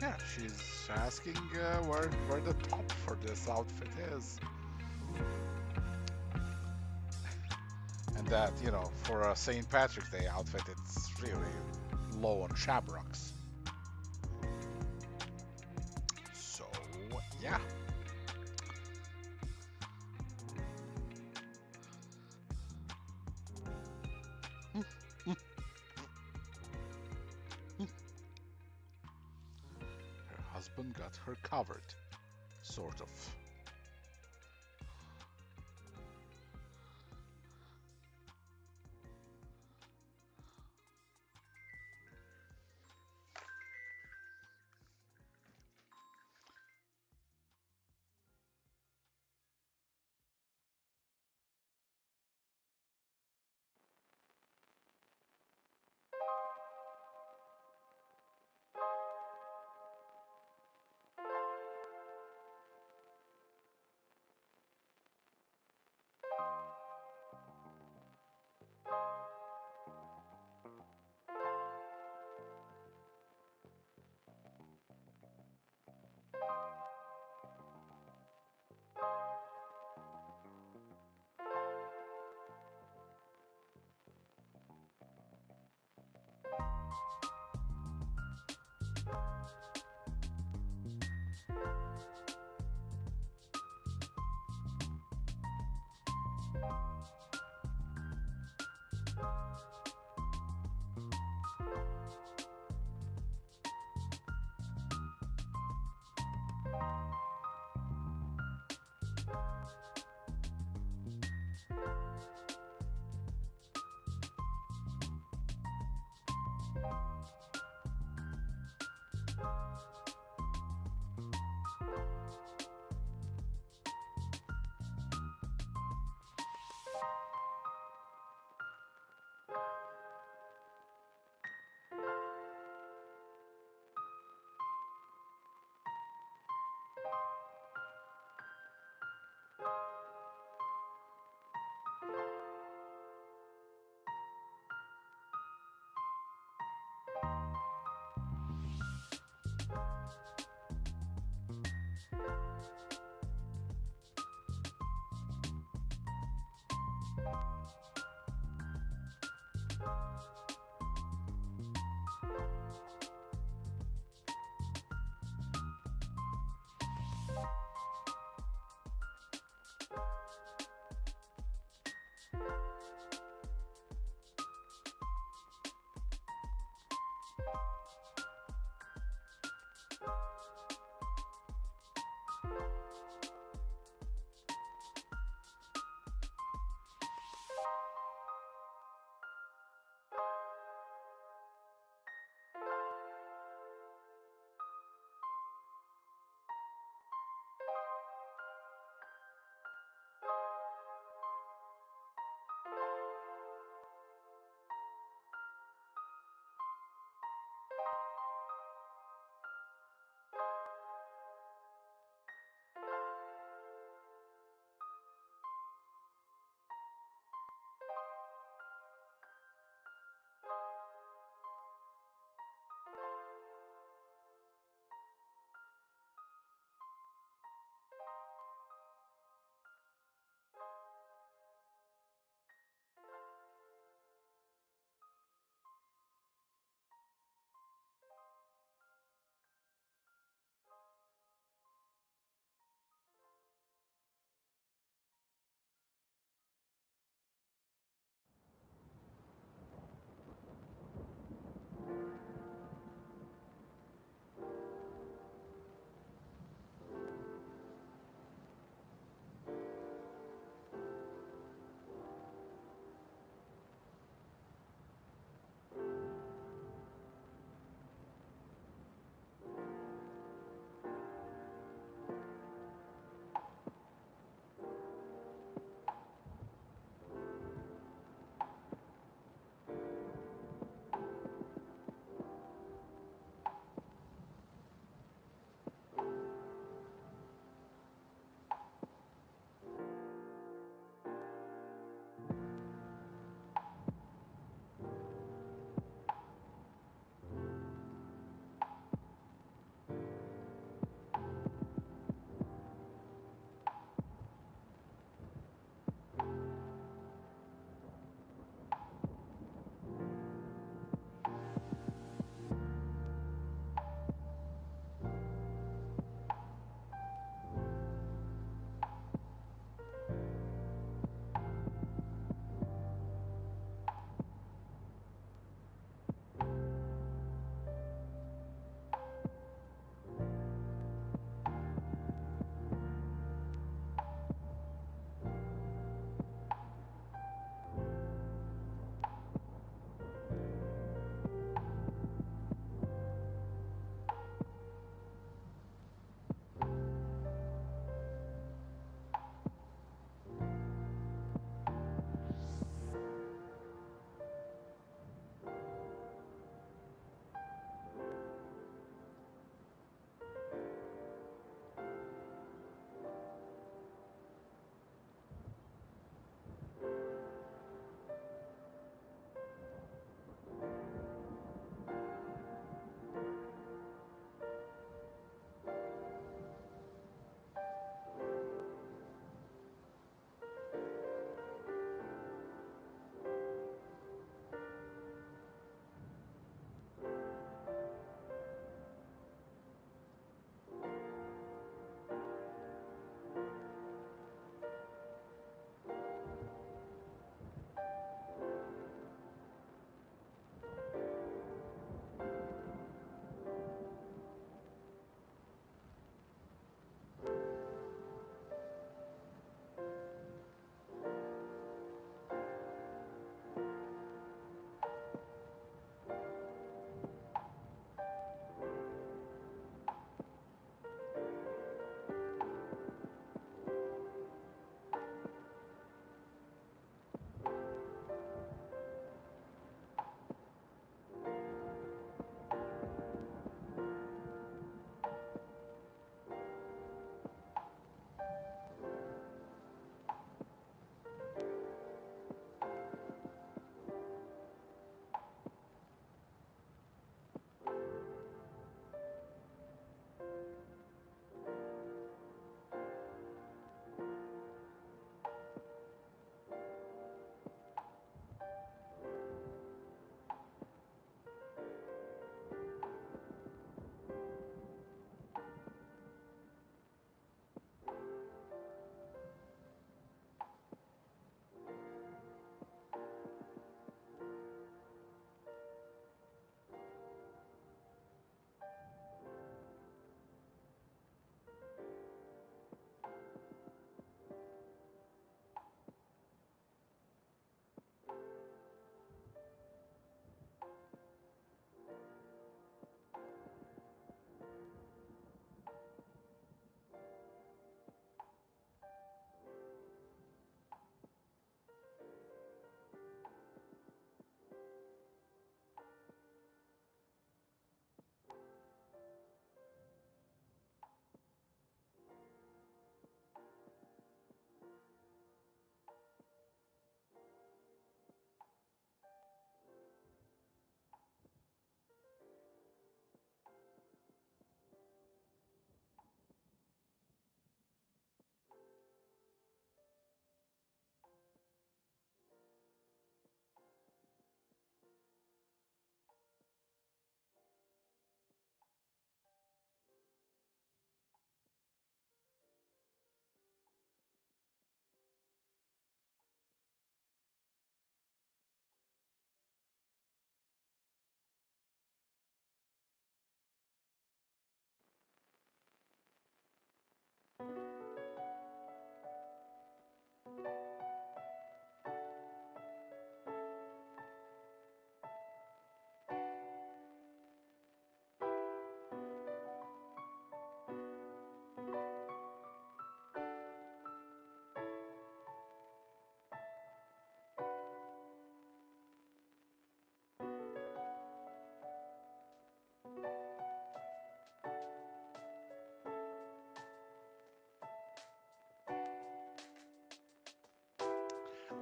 Yeah, she's asking where the top for this outfit is, and that for a St. Patrick's Day outfit, it's really low on shabrocks. So yeah. Her husband got her covered, sort of.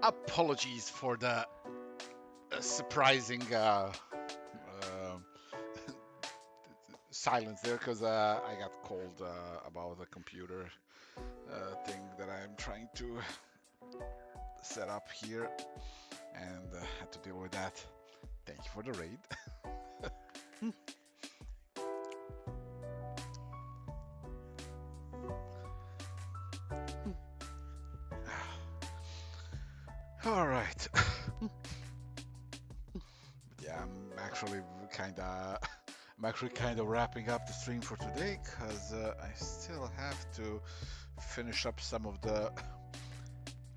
Apologies for the surprising uh, silence there, because I got called about a computer thing that I'm trying to set up here, and had to deal with that. Thank you for the raid. All right. Yeah, I'm actually kind of wrapping up the stream for today, because I still have to finish up some of the,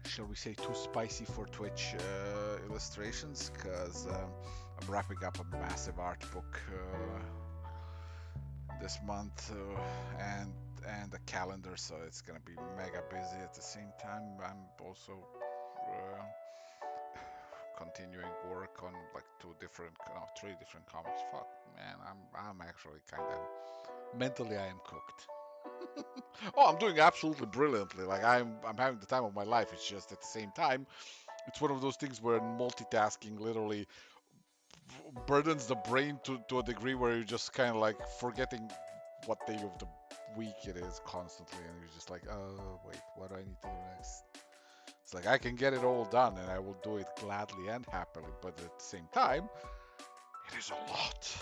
shall we say, too spicy for Twitch illustrations, because I'm wrapping up a massive art book this month, and a calendar, so it's gonna be mega busy. At the same time, I'm also uh, continuing work on like three different comics. Fuck, man, I'm actually kind of mentally I am cooked. Oh, I'm doing absolutely brilliantly. Like I'm having the time of my life. It's just at the same time, it's one of those things where multitasking literally burdens the brain to a degree where you're just kind of like forgetting what day of the week it is constantly, and you're just like, oh wait, what do I need to do next? It's like I can get it all done, and I will do it gladly and happily, but at the same time, it is a lot.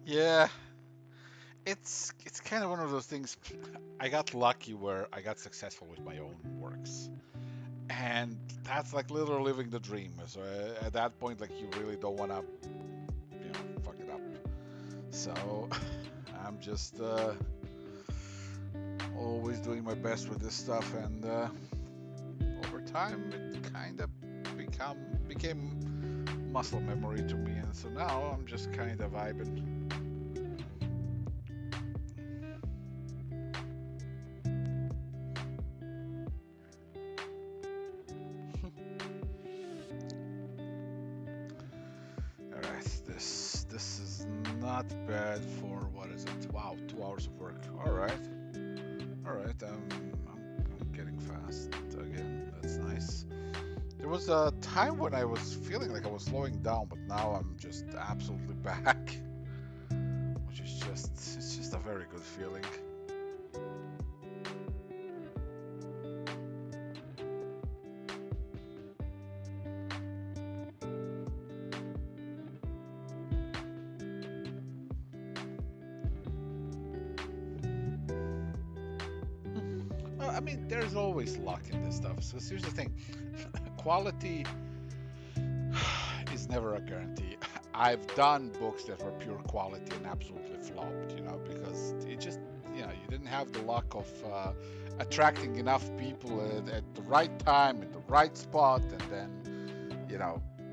Yeah, it's kind of one of those things. I got lucky where I got successful with my own works, and that's like literally living the dream. So at that point, like you really don't want to, fuck it up. So I'm just always doing my best with this stuff, and over time it kind of became muscle memory to me, and so now I'm just kind of vibing. All right, this is not bad for what is it? Wow, 2 hours of work. All right, all right. I'm getting fast again. That's nice. There was a time when I was feeling like I was slowing down, but now I'm just absolutely back, which is just a very good feeling. Well, I mean, there's always luck in this stuff. So here's the thing: quality is never a guarantee. I've done books that were pure quality and absolutely flopped, because it just, you didn't have the luck of attracting enough people at the right time, at the right spot, and then,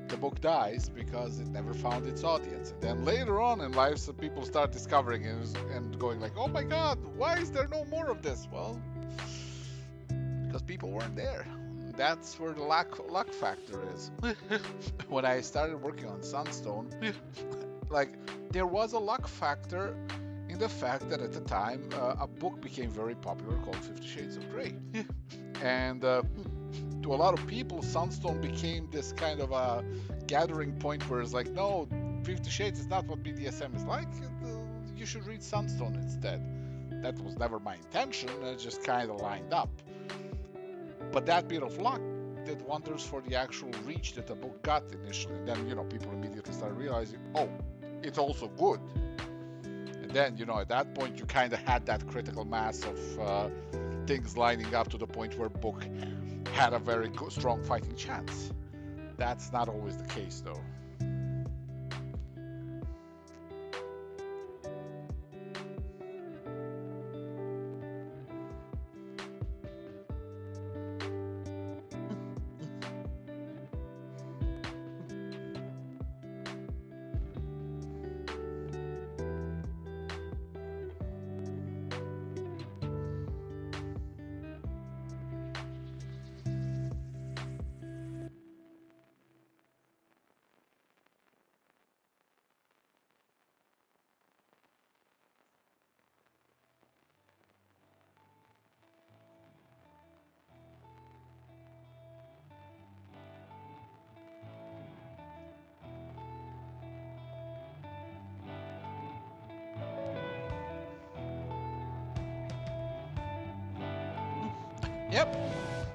the book dies because it never found its audience. And then later on in life, some people start discovering it and going like, oh my God, why is there no more of this? Well, because people weren't there. That's where the luck factor is. When I started working on Sunstone, like there was a luck factor in the fact that at the time a book became very popular called 50 Shades of Grey. And to a lot of people, Sunstone became this kind of a gathering point where it's like, no, 50 Shades is not what BDSM is like. You should read Sunstone instead. That was never my intention. It just kind of lined up. But that bit of luck did wonders for the actual reach that the book got initially. And then, people immediately started realizing, oh, it's also good. And then, at that point, you kind of had that critical mass of things lining up to the point where book had a very strong fighting chance. That's not always the case, though. Yep.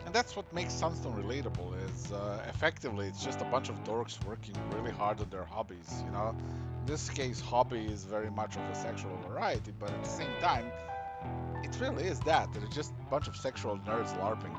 And that's what makes Sunstone relatable is effectively it's just a bunch of dorks working really hard on their hobbies. In this case, hobby is very much of a sexual variety, but at the same time, it really is that. They're just a bunch of sexual nerds LARPing.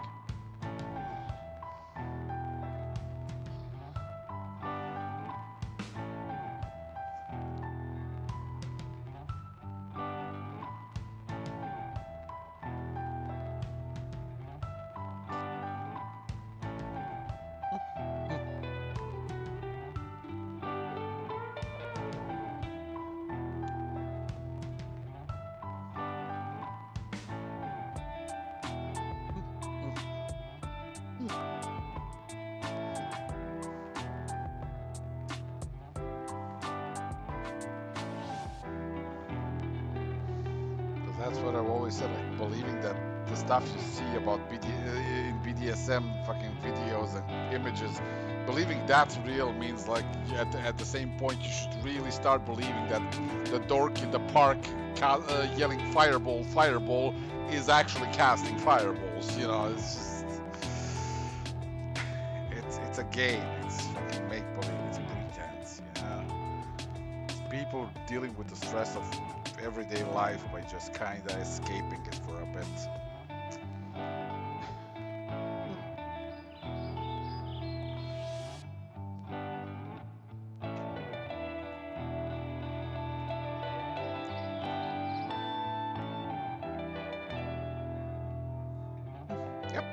That's what I've always said, like believing that the stuff you see about in BDSM fucking videos and images, believing that's real means like at the same point you should really start believing that the dork in the park yelling fireball, fireball is actually casting fireballs. It's just, it's a game. It's fucking make believe. It's pretense. It's people dealing with the stress of everyday life by just kind of escaping it for a bit. Yep.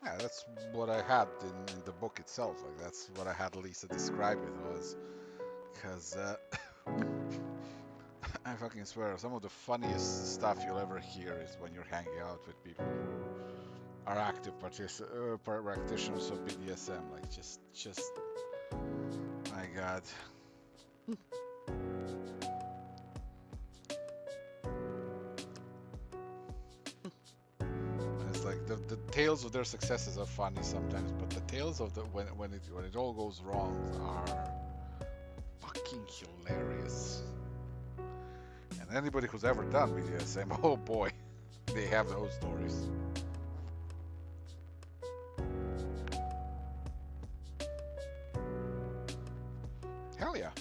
Yeah, that's what I had in the book itself. Like that's what I had Lisa describe it was, because I fucking swear some of the funniest stuff you'll ever hear is when you're hanging out with people who are active practitioners of BDSM. Like just, my God. It's like the tales of their successes are funny sometimes, but the tales of when it all goes wrong are fucking hilarious. And anybody who's ever done BDSM, oh boy, they have those stories. Hell yeah.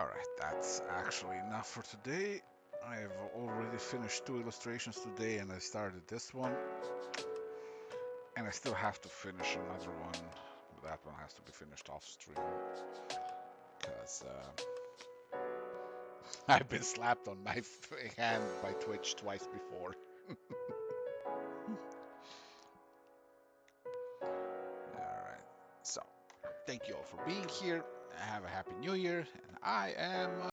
Alright, that's actually enough for today. I've already finished 2 illustrations today and I started this one. And I still have to finish another one. That one has to be finished off stream. Because I've been slapped on my hand by Twitch twice before. Alright, so thank you all for being here. Have a happy new year. And I am